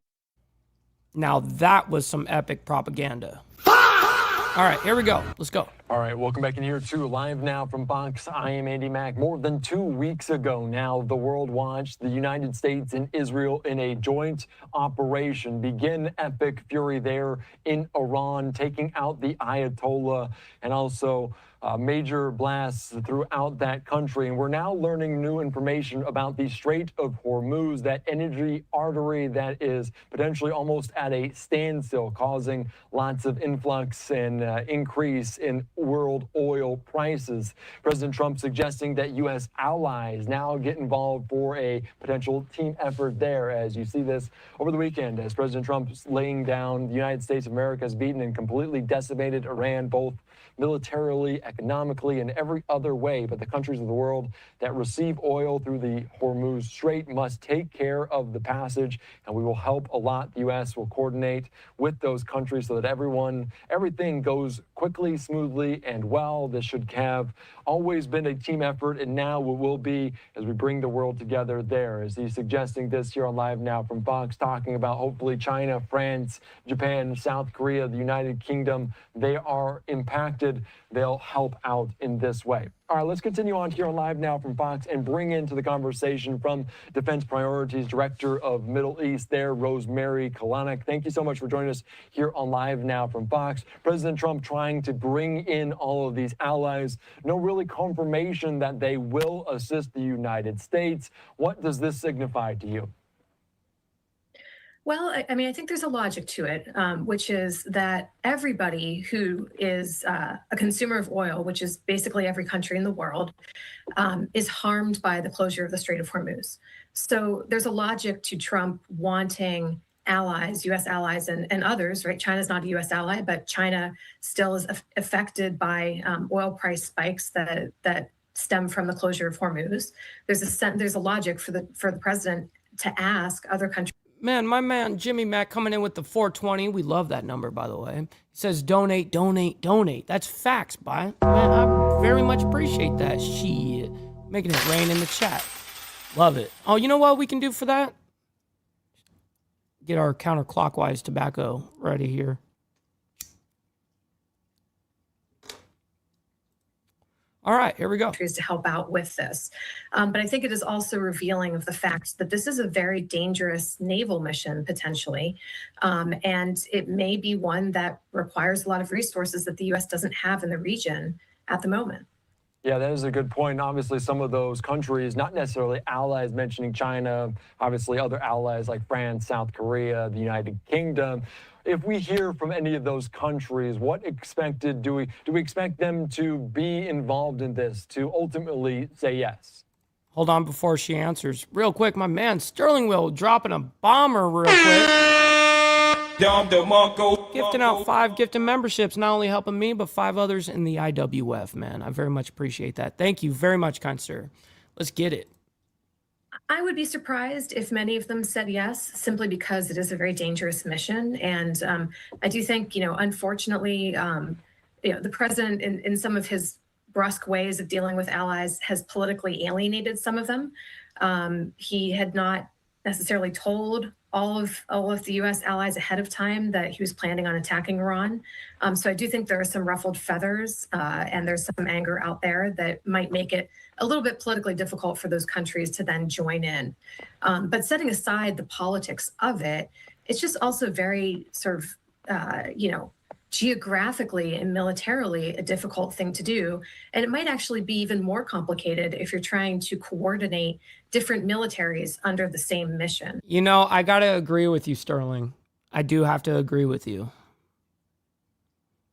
B: Now that was some epic propaganda. All right, here we go. Let's go.
O: All right, welcome back in here to Live Now from Fox. I am Andy Mack. More than 2 weeks ago now, the world watched the United States and Israel in a joint operation begin epic fury there in Iran, taking out the Ayatollah and also major blasts throughout that country. And we're now learning new information about the Strait of Hormuz, that energy artery that is potentially almost at a standstill, causing lots of influx and increase in world oil prices. President Trump suggesting that U.S. allies now get involved for a potential team effort there, as you see this over the weekend, as President Trump's laying down the United States of America has beaten and completely decimated Iran, both militarily, economically, and every other way. But the countries of the world that receive oil through the Hormuz Strait must take care of the passage, and we will help a lot. The U.S. will coordinate with those countries so that everything goes quickly, smoothly, and well. This should have always been a team effort, and now it will be as we bring the world together there. As he's suggesting this here on Live Now from Fox, talking about hopefully China, France, Japan, South Korea, the United Kingdom. They are impacted. They'll help out in this way. All right, let's continue on here on Live Now from Fox and bring into the conversation from Defense Priorities Director of Middle East there, Rosemary Kalanick. Thank you so much for joining us here on Live Now from Fox. President Trump trying to bring in all of these allies. No really confirmation that they will assist the United States. What does this signify to you?
P: Well, I mean, I think there's a logic to it, which is that everybody who is a consumer of oil, which is basically every country in the world, is harmed by the closure of the Strait of Hormuz. So there's a logic to Trump wanting allies, U.S. allies and others, right? China's not a U.S. ally, but China still is affected by oil price spikes that stem from the closure of Hormuz. There's a logic for the president to ask other countries.
B: Man, my man Jimmy Mack coming in with the 420. We love that number, by the way. He says donate, donate, donate. That's facts, man. I very much appreciate that. Shit. Making it rain in the chat. Love it. Oh, you know what we can do for that? Get our counterclockwise tobacco ready here. All right, here we go.
P: To help out with this. But I think it is also revealing of the fact that this is a very dangerous naval mission, potentially. And it may be one that requires a lot of resources that the U.S. doesn't have in the region at the moment.
O: Yeah, that is a good point. Obviously, some of those countries, not necessarily allies, mentioning China, obviously other allies like France, South Korea, the United Kingdom. If we hear from any of those countries, do we expect them to be involved in this, to ultimately say yes?
B: Hold on before she answers. Real quick, my man Sterling Will dropping a bomber real quick. Gifting out 5 gifted memberships, not only helping me, but 5 others in the IWF, man. I very much appreciate that. Thank you very much, kind sir. Let's get it.
P: I would be surprised if many of them said yes, simply because it is a very dangerous mission. And I do think, unfortunately, the president in some of his brusque ways of dealing with allies has politically alienated some of them. He had not necessarily told all of the U.S. allies ahead of time that he was planning on attacking Iran. So I do think there are some ruffled feathers and there's some anger out there that might make it a little bit politically difficult for those countries to then join in. But setting aside the politics of it, it's just also very sort of, geographically and militarily a difficult thing to do. And it might actually be even more complicated if you're trying to coordinate different militaries under the same mission.
B: I got to agree with you, Sterling. I do have to agree with you.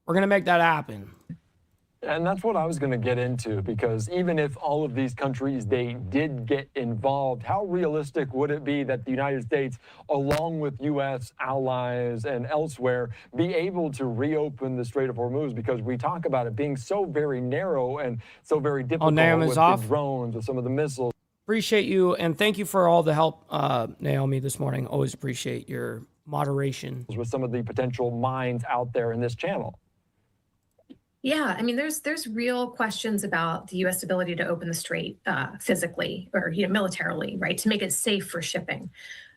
B: We're going to make that happen.
O: And that's what I was going to get into, because even if all of these countries, they did get involved, how realistic would it be that the United States, along with U.S. allies and elsewhere, be able to reopen the Strait of Hormuz? Because we talk about it being so very narrow and so very difficult with the drones, with some of the missiles.
B: Appreciate you, and thank you for all the help, Naomi, this morning. Always appreciate your moderation.
O: With some of the potential mines out there in this channel.
P: Yeah, I mean, there's real questions about the U.S. ability to open the strait physically or militarily, right, to make it safe for shipping.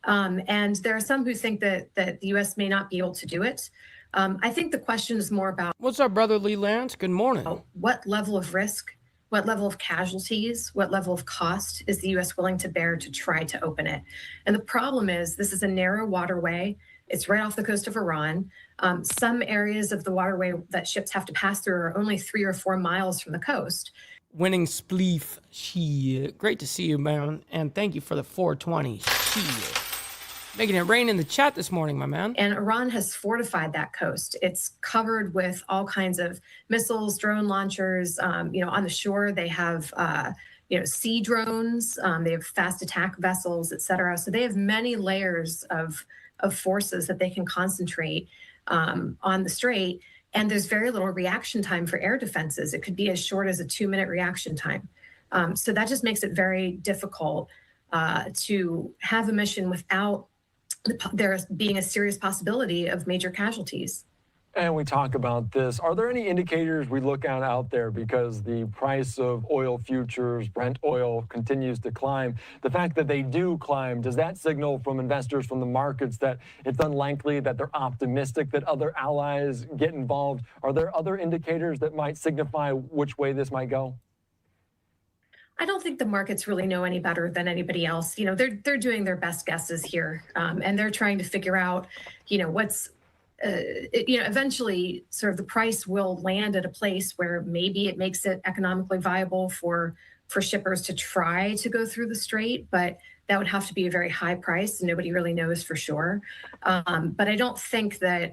P: And there are some who think that the U.S. may not be able to do it. I think the question is more about
B: what's up, brother Lee Lance? Good morning.
P: What level of risk, what level of casualties, what level of cost is the U.S. willing to bear to try to open it? And the problem is this is a narrow waterway. It's right off the coast of Iran. Some areas of the waterway that ships have to pass through are only 3 or 4 miles from the coast.
B: Winning Spleef, great to see you, man. And thank you for the 420. Making it rain in the chat this morning, my man.
P: And Iran has fortified that coast. It's covered with all kinds of missiles, drone launchers. On the shore, they have, sea drones. They have fast attack vessels, et cetera. So they have many layers of forces that they can concentrate on the Strait. And there's very little reaction time for air defenses. It could be as short as a 2-minute reaction time. So that just makes it very difficult to have a mission without there being a serious possibility of major casualties.
O: And we talk about this. Are there any indicators we look at out there, because the price of oil futures, Brent oil, continues to climb? The fact that they do climb, does that signal from investors, from the markets, that it's unlikely, that they're optimistic that other allies get involved? Are there other indicators that might signify which way this might go?
P: I don't think the markets really know any better than anybody else. They're doing their best guesses here, and they're trying to figure out, what's eventually sort of the price will land at a place where maybe it makes it economically viable for shippers to try to go through the Strait, but that would have to be a very high price, and nobody really knows for sure. But I don't think that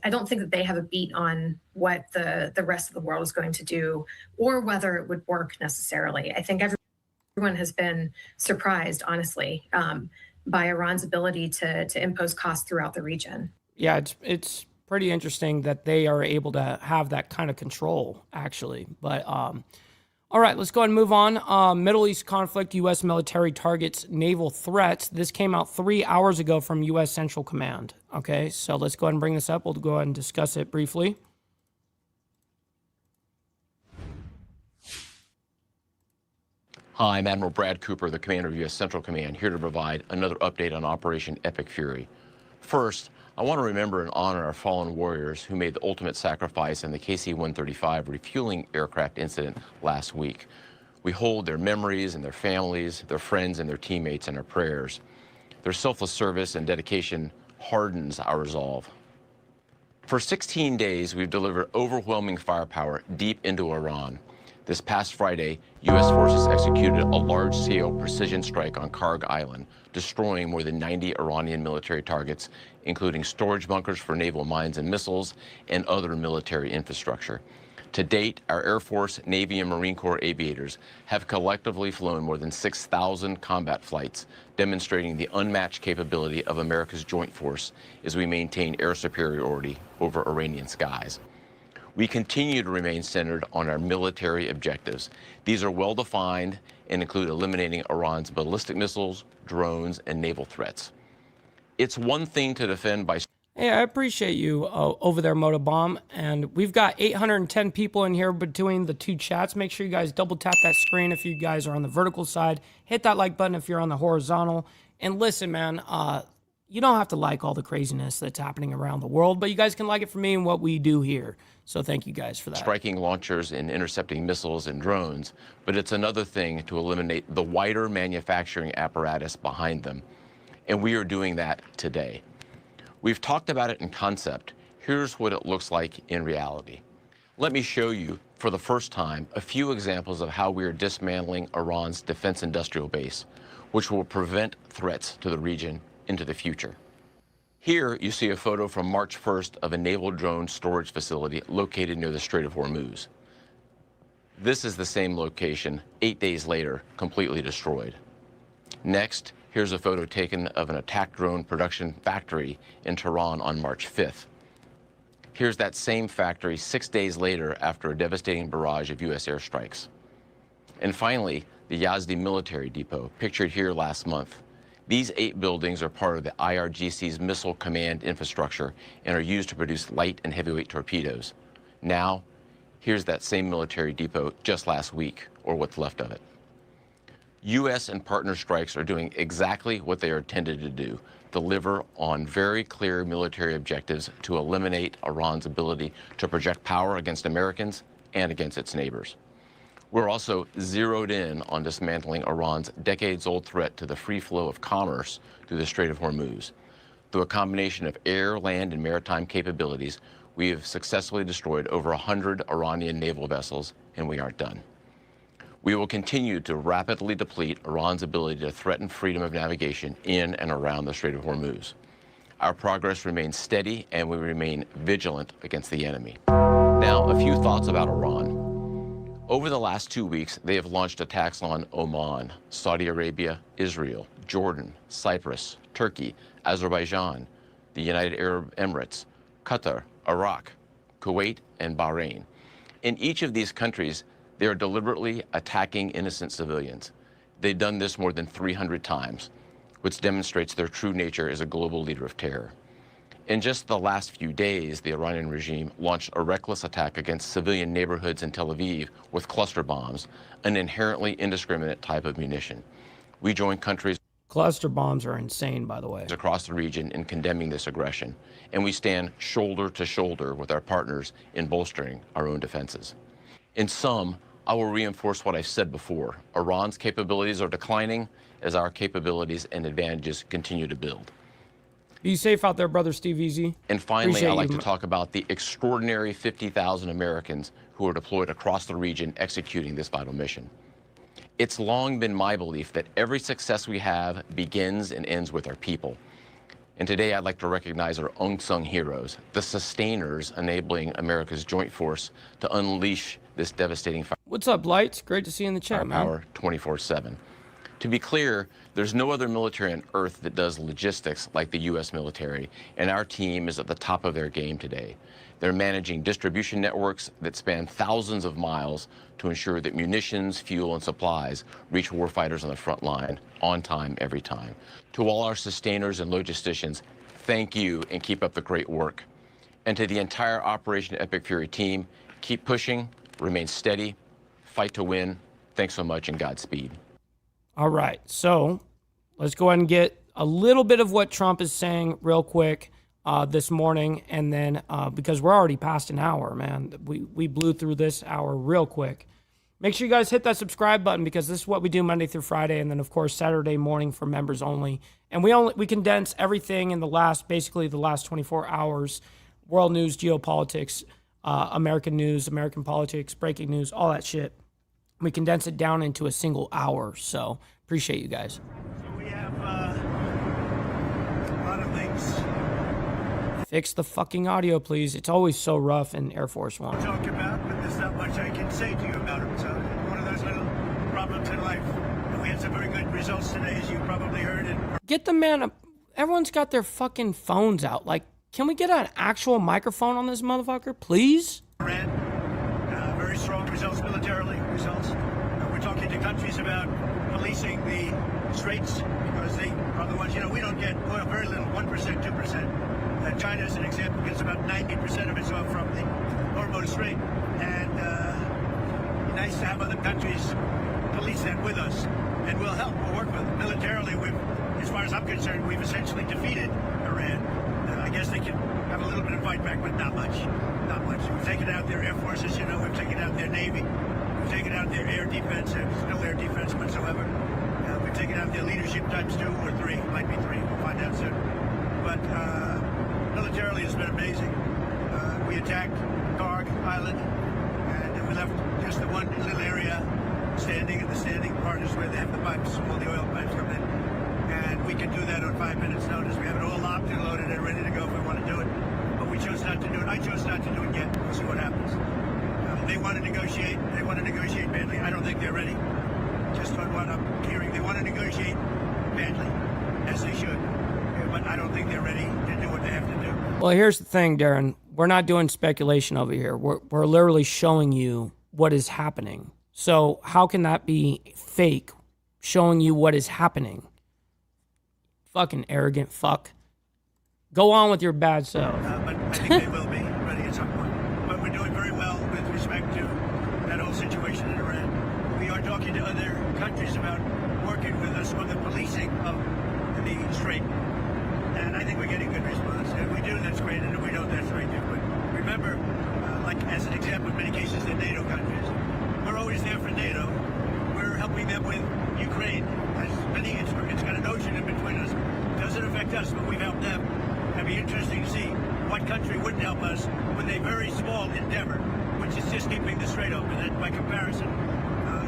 P: they have a beat on what the rest of the world is going to do, or whether it would work necessarily. I think everyone has been surprised, honestly, by Iran's ability to impose costs throughout the region.
B: Yeah, it's pretty interesting that they are able to have that kind of control, actually. But all right, let's go ahead and move on. Middle East conflict, U.S. military targets naval threats. This came out 3 hours ago from U.S. Central Command. Okay, so let's go ahead and bring this up. We'll go ahead and discuss it briefly.
Q: Hi, I'm Admiral Brad Cooper, the commander of U.S. Central Command, here to provide another update on Operation Epic Fury. First, I want to remember and honor our fallen warriors who made the ultimate sacrifice in the KC-135 refueling aircraft incident last week. We hold their memories and their families, their friends and their teammates in our prayers. Their selfless service and dedication hardens our resolve. For 16 days, we've delivered overwhelming firepower deep into Iran. This past Friday, U.S. forces executed a large-scale precision strike on Karg Island, destroying more than 90 Iranian military targets, including storage bunkers for naval mines and missiles and other military infrastructure. To date, our Air Force, Navy, and Marine Corps aviators have collectively flown more than 6,000 combat flights, demonstrating the unmatched capability of America's joint force as we maintain air superiority over Iranian skies. We continue to remain centered on our military objectives. These are well-defined and include eliminating Iran's ballistic missiles, drones, and naval threats. It's one thing to defend by...
B: Hey, I appreciate you over there, Motobomb. And we've got 810 people in here between the two chats. Make sure you guys double tap that screen if you guys are on the vertical side. Hit that like button if you're on the horizontal. And listen, man, you don't have to like all the craziness that's happening around the world, but you guys can like it for me and what we do here. So thank you guys for that.
Q: Striking launchers and intercepting missiles and drones, but it's another thing to eliminate the wider manufacturing apparatus behind them. And we are doing that today. We've talked about it in concept. Here's what it looks like in reality. Let me show you, for the first time, a few examples of how we are dismantling Iran's defense industrial base, which will prevent threats to the region into the future. Here you see a photo from March 1st of a naval drone storage facility located near the Strait of Hormuz. This is the same location 8 days later, completely destroyed. Next, here's a photo taken of an attack drone production factory in Tehran on March 5th. Here's that same factory 6 days later after a devastating barrage of U.S. airstrikes. And finally, the Yazdi military depot, pictured here last month. These 8 buildings are part of the IRGC's missile command infrastructure and are used to produce light and heavyweight torpedoes. Now, here's that same military depot just last week, or what's left of it. U.S. and partner strikes are doing exactly what they are intended to do, deliver on very clear military objectives to eliminate Iran's ability to project power against Americans and against its neighbors. We're also zeroed in on dismantling Iran's decades-old threat to the free flow of commerce through the Strait of Hormuz. Through a combination of air, land, and maritime capabilities, we have successfully destroyed over 100 Iranian naval vessels, and we aren't done. We will continue to rapidly deplete Iran's ability to threaten freedom of navigation in and around the Strait of Hormuz. Our progress remains steady, and we remain vigilant against the enemy. Now, a few thoughts about Iran. Over the last 2 weeks, they have launched attacks on Oman, Saudi Arabia, Israel, Jordan, Cyprus, Turkey, Azerbaijan, the United Arab Emirates, Qatar, Iraq, Kuwait, and Bahrain. In each of these countries, they are deliberately attacking innocent civilians. They've done this more than 300 times, which demonstrates their true nature as a global leader of terror. In just the last few days, the Iranian regime launched a reckless attack against civilian neighborhoods in Tel Aviv with cluster bombs, an inherently indiscriminate type of munition. We join countries
B: Cluster bombs are insane, by the way.
Q: across the region in condemning this aggression, and we stand shoulder to shoulder with our partners in bolstering our own defenses. In sum, I will reinforce what I said before. Iran's capabilities are declining as our capabilities and advantages continue to build.
B: Be safe out there, brother Steve Easy.
Q: And finally,
B: Appreciate
Q: I'd like
B: you.
Q: to talk about the extraordinary 50,000 Americans who are deployed across the region executing this vital mission. It's long been my belief that every success we have begins and ends with our people. And today I'd like to recognize our unsung heroes, the sustainers enabling America's joint force to unleash this devastating
B: What's up, Lights? Great to see you in the chat, man.
Q: firepower 24/7. To be clear, there's no other military on earth that does logistics like the U.S. military, and our team is at the top of their game today. They're managing distribution networks that span thousands of miles to ensure that munitions, fuel, and supplies reach warfighters on the front line on time, every time. To all our sustainers and logisticians, thank you and keep up the great work. And to the entire Operation Epic Fury team, keep pushing, remain steady, fight to win. Thanks so much and Godspeed.
B: All right, so let's go ahead and get a little bit of what Trump is saying real quick this morning, and then because we're already past an hour, man, we blew through this hour real quick. Make sure you guys hit that subscribe button because this is what we do Monday through Friday, and then of course Saturday morning for members only. And we condense everything in basically the last 24 hours: world news, geopolitics, American news, American politics, breaking news, all that shit. We condense it down into a single hour, so appreciate you guys.
R: So we have a lot of things.
B: Fix the fucking audio, please. It's always so rough in Air Force One.
R: to talk about, but there's not much I can say to you about it. So one of those little problems in life. And we had some very good results today, as you probably heard. And
B: Get the man. Everyone's got their fucking phones out. Like, can we get an actual microphone on this motherfucker, please?
R: very strong results militarily. We're talking to countries about policing the straits because they are the ones, we don't get oil, very little, 1%, 2%. China, as an example, gets about 90% of its oil from the Hormuz Strait. And nice to have other countries police that with us. And we'll help, we'll work with them. Militarily, as far as I'm concerned, we've essentially defeated Iran. I guess they can have a little bit of fight back, but not much. Not much. We've taken out their air forces, we've taken out their navy. We've taken out their air defense. There's no air defense whatsoever. We've taken out their leadership times 2 or 3. Might be 3. We'll find out soon. But militarily, it's been amazing. We attacked Karg Island, and we left just the one little area standing, and the standing part is where they have the pipes, all the oil pipes come in. And we can do that on 5 minutes' notice. We have it all locked and loaded and ready to go if we want to do it. But we chose not to do it. I chose not to do it yet. We'll see what happens. They want to negotiate. They want to negotiate badly. I don't think they're ready. Just on what I'm hearing, they want to negotiate badly, as they should. But I don't think they're ready to do what they have to do.
B: Well, here's the thing, Darren. We're not doing speculation over here. We're literally showing you what is happening. So how can that be fake, showing you what is happening? Fucking arrogant fuck. Go on with your bad self.
R: But I think they will be ready at some point. But we're doing very well with respect to that whole situation in Iran. We are talking to other countries about working with us on the policing of the Strait. And I think we're getting good response. If we do, that's great. And if we don't, that's great too. But remember, like as an example, in many cases, the NATO countries, we're always there for NATO. We're helping them with Ukraine. It's got an ocean in between us. Doesn't affect us, but we've helped them. It'd be interesting to see what country wouldn't help us with a very small endeavor, which is just keeping the Strait open. That, by comparison,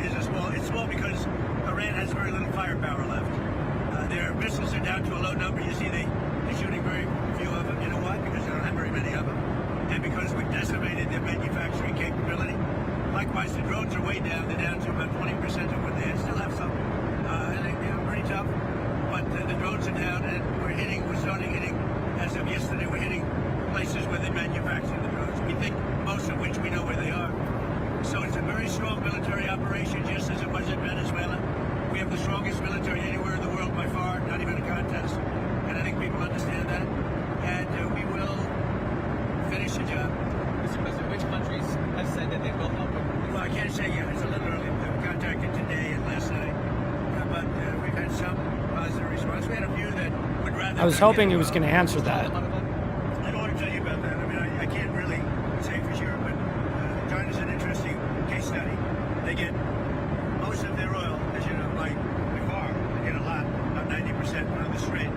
R: it's small because Iran has very little firepower left. Their missiles are down to a low number. You see, they We're shooting very few of them. You know why? Because they don't have very many of them. And because we've decimated their manufacturing capability. Likewise, the drones are way down. They're down to about 20% of what they had. Still have some. And they're pretty tough. But the drones are down, and we're starting hitting, as of yesterday, we're hitting places where they manufacture the drones. We think most of which we know where they are. So it's a very strong military operation, just as it was in Venezuela. We have the strongest military anywhere in the world by far, not even a contest. And I think people understand that. And we will finish the job.
S: Mr. President, which countries have said that they will help?
R: Well, I can't say yet. It's a little early. We were contacted today and last night. But we've had some positive response. We had a few that would rather...
B: I was hoping he was going to answer that.
R: I don't want to tell you about that. I mean, I can't really say for sure, but China's an interesting case study. They get most of their oil, as you know, by far. They get a lot, about 90% out of the Strait.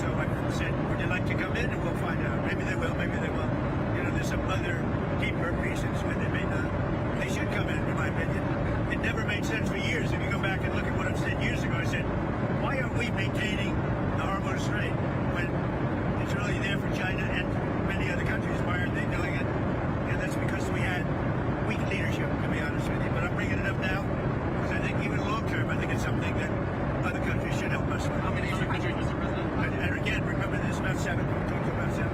R: So I said, would you like to come in? And we'll find out. Maybe they will, maybe they won't. You know, there's some other deeper reasons why they may not. They should come in my opinion. It never made sense for years. If you go back and look at what I've said years ago, I said, why aren't we maintaining the Hormuz Strait when it's really there for China and many other countries? Why aren't they doing it? And that's because we had weak leadership, to be honest with you. But I'm bringing it up now because I think even long term, I think it's something that other countries should help us with.
S: How many other countries, Mr. President?
R: And again, remember this, about 7. We talked about 7.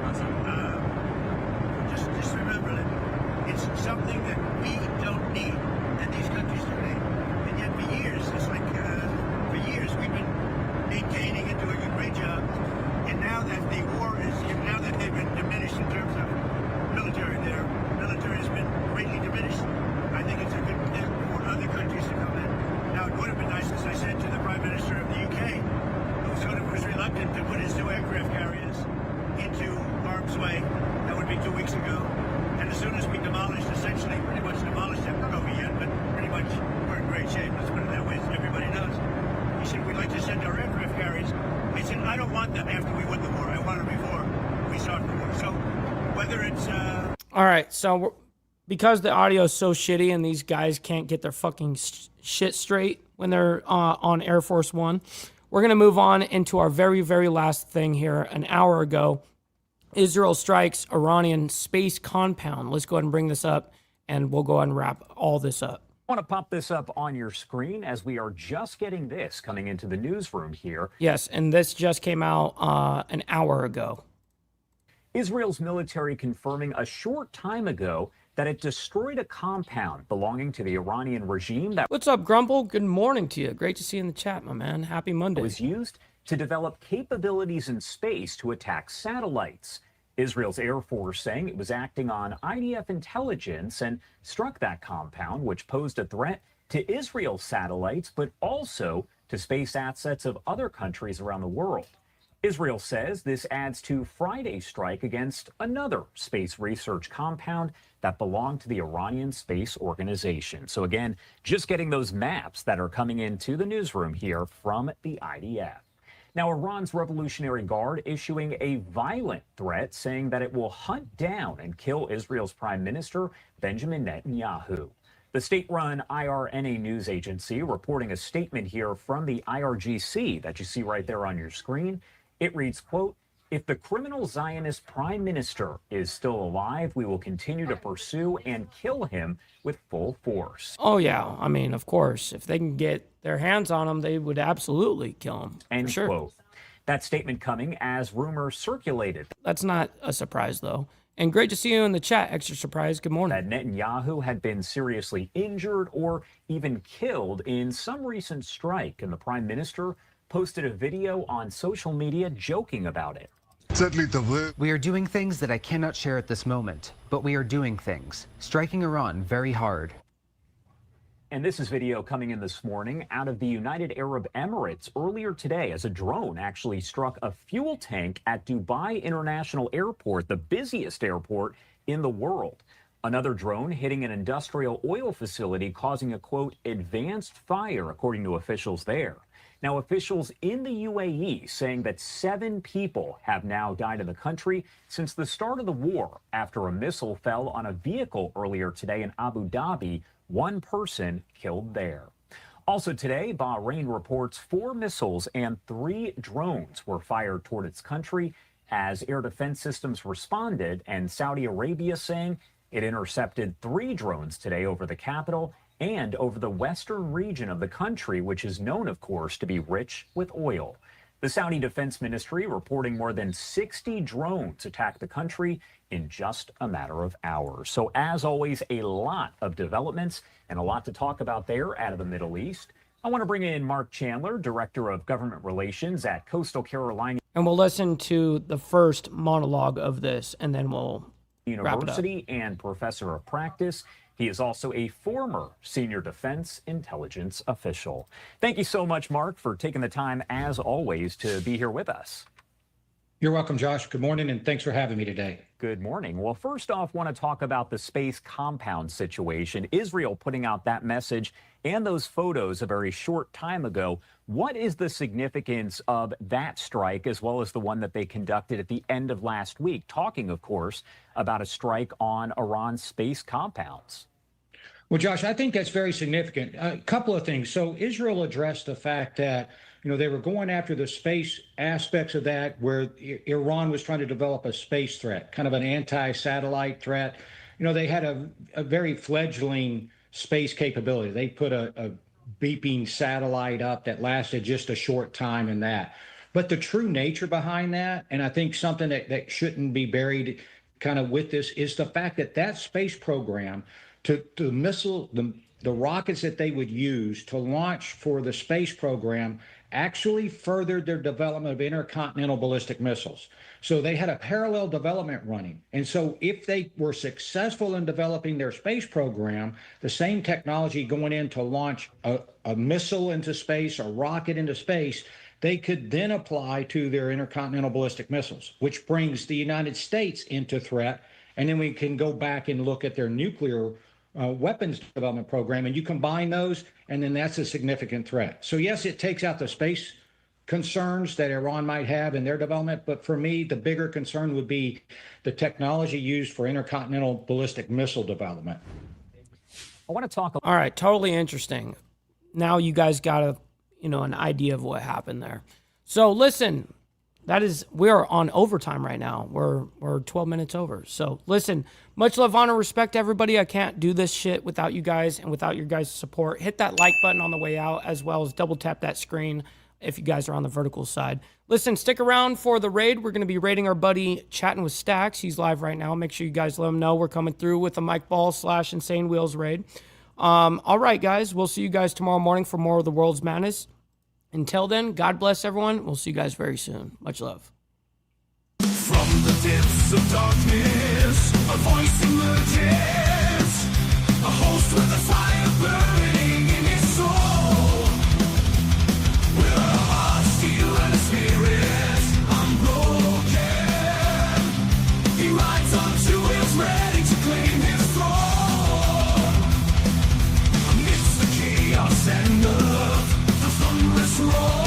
R: Just remember that it's something that we don't need, and these countries do need. And yet for years, it's like, for years, we've been maintaining and doing a great job. And now that the war is, now that they've been diminished in terms of military, their military has been greatly diminished. I think it's a good thing for other countries to come in. Now, it would have been nice, as I said to the Prime Minister of the UK, who was reluctant to put his 2 aircraft carriers into harm's way. That would be 2 weeks ago. And as soon as we demolished, essentially, pretty much demolished them, not over yet, but pretty much we're in great shape. Let's put it that way, so everybody knows. He said, we'd like to send our aircraft carriers. I said, I don't want them after we win the war. I want them before we start the war. So whether it's...
B: All right, so because the audio is so shitty and these guys can't get their fucking shit straight when they're on Air Force One, we're going to move on into our very, very last thing here. An hour ago, Israel strikes Iranian space compound. Let's go ahead and bring this up, and we'll go ahead and wrap all this up.
G: I want to pop this up on your screen as we are just getting this coming into the newsroom here.
B: Yes, and this just came out an hour ago.
G: Israel's military confirming a short time ago that it destroyed a compound belonging to the Iranian regime that...
B: What's up, Grumble? Good morning to you. Great to see you in the chat, my man. Happy Monday.
G: ...was used to develop capabilities in space to attack satellites. Israel's Air Force saying it was acting on IDF intelligence and struck that compound, which posed a threat to Israel's satellites, but also to space assets of other countries around the world. Israel says this adds to Friday's strike against another space research compound that belonged to the Iranian Space Organization. So again, just getting those maps that are coming into the newsroom here from the IDF. Now, Iran's Revolutionary Guard issuing a violent threat saying that it will hunt down and kill Israel's Prime Minister, Benjamin Netanyahu. The state-run IRNA news agency reporting a statement here from the IRGC that you see right there on your screen. It reads, quote, "If the criminal Zionist prime minister is still alive, we will continue to pursue and kill him with full force."
B: Oh, yeah. I mean, of course, if they can get their hands on him, they would absolutely kill him.
G: End
B: sure.
G: quote. That statement coming as rumors circulated.
B: That's not a surprise, though. And great to see you in the chat. Extra surprise. Good morning.
G: That Netanyahu had been seriously injured or even killed in some recent strike, and the prime minister posted a video on social media joking about it.
T: We are doing things that I cannot share at this moment, but we are doing things, striking Iran very hard.
G: And this is video coming in this morning out of the United Arab Emirates earlier today as a drone actually struck a fuel tank at Dubai International Airport, the busiest airport in the world. Another drone hitting an industrial oil facility, causing a, quote, advanced fire, according to officials there. Now, officials in the UAE saying that 7 people have now died in the country since the start of the war after a missile fell on a vehicle earlier today in Abu Dhabi. 1 person killed there. Also today, Bahrain reports 4 missiles and 3 drones were fired toward its country as air defense systems responded, and Saudi Arabia saying it intercepted 3 drones today over the capital and over the western region of the country, which is known, of course, to be rich with oil. The Saudi Defense Ministry reporting more than 60 drones attacked the country in just a matter of hours. So as always, a lot of developments and a lot to talk about there out of the Middle East. I want to bring in Mark Chandler, Director of Government Relations at Coastal Carolina.
B: And we'll listen to the first monologue of this, and then we'll
G: University and Professor of Practice. He is also a former senior defense intelligence official. Thank you so much, Mark, for taking the time, as always, to be here with us.
H: You're welcome, Josh. Good morning, and thanks for having me today.
G: Good morning. Well, first off, want to talk about the space compound situation. Israel putting out that message and those photos a very short time ago. What is the significance of that strike, as well as the one that they conducted at the end of last week? Talking, of course, about a strike on Iran's space compounds.
H: Well, Josh, I think that's very significant. A couple of things. So Israel addressed the fact that, they were going after the space aspects of that, where Iran was trying to develop a space threat, kind of an anti-satellite threat. They had a very fledgling space capability. They put a beeping satellite up that lasted just a short time in that. But the true nature behind that, and I think something that shouldn't be buried kind of with this, is the fact that that space program, to the rockets that they would use to launch for the space program, actually furthered their development of intercontinental ballistic missiles. So they had a parallel development running. And so if they were successful in developing their space program, the same technology going in to launch a missile into space, a rocket into space, they could then apply to their intercontinental ballistic missiles, which brings the United States into threat. And then we can go back and look at their nuclear weapons development program, and you combine those, and then that's a significant threat. So yes, it takes out the space concerns that Iran might have in their development, but for me, the bigger concern would be the technology used for intercontinental ballistic missile development.
G: I want to talk.
B: All right, totally interesting. Now you guys got an idea of what happened there. So listen, we are on overtime right now. We're 12 minutes over. So listen, much love, honor, respect to everybody. I can't do this shit without you guys and without your guys' support. Hit that like button on the way out, as well as double tap that screen if you guys are on the vertical side. Listen, stick around for the raid. We're going to be raiding our buddy Chatting with Stacks. He's live right now. Make sure you guys let him know we're coming through with a Mike Ball / Insane Wheels raid. All right, guys. We'll see you guys tomorrow morning for more of the World's Madness. Until then, God bless everyone. We'll see you guys very soon. Much love.
A: From the depths of darkness, a voice emerges, a host with a fire burning in his soul. With a heart steel and a spirit unbroken, he rides on 2 wheels ready to claim his throne. Amidst the chaos and of the thunderous roar,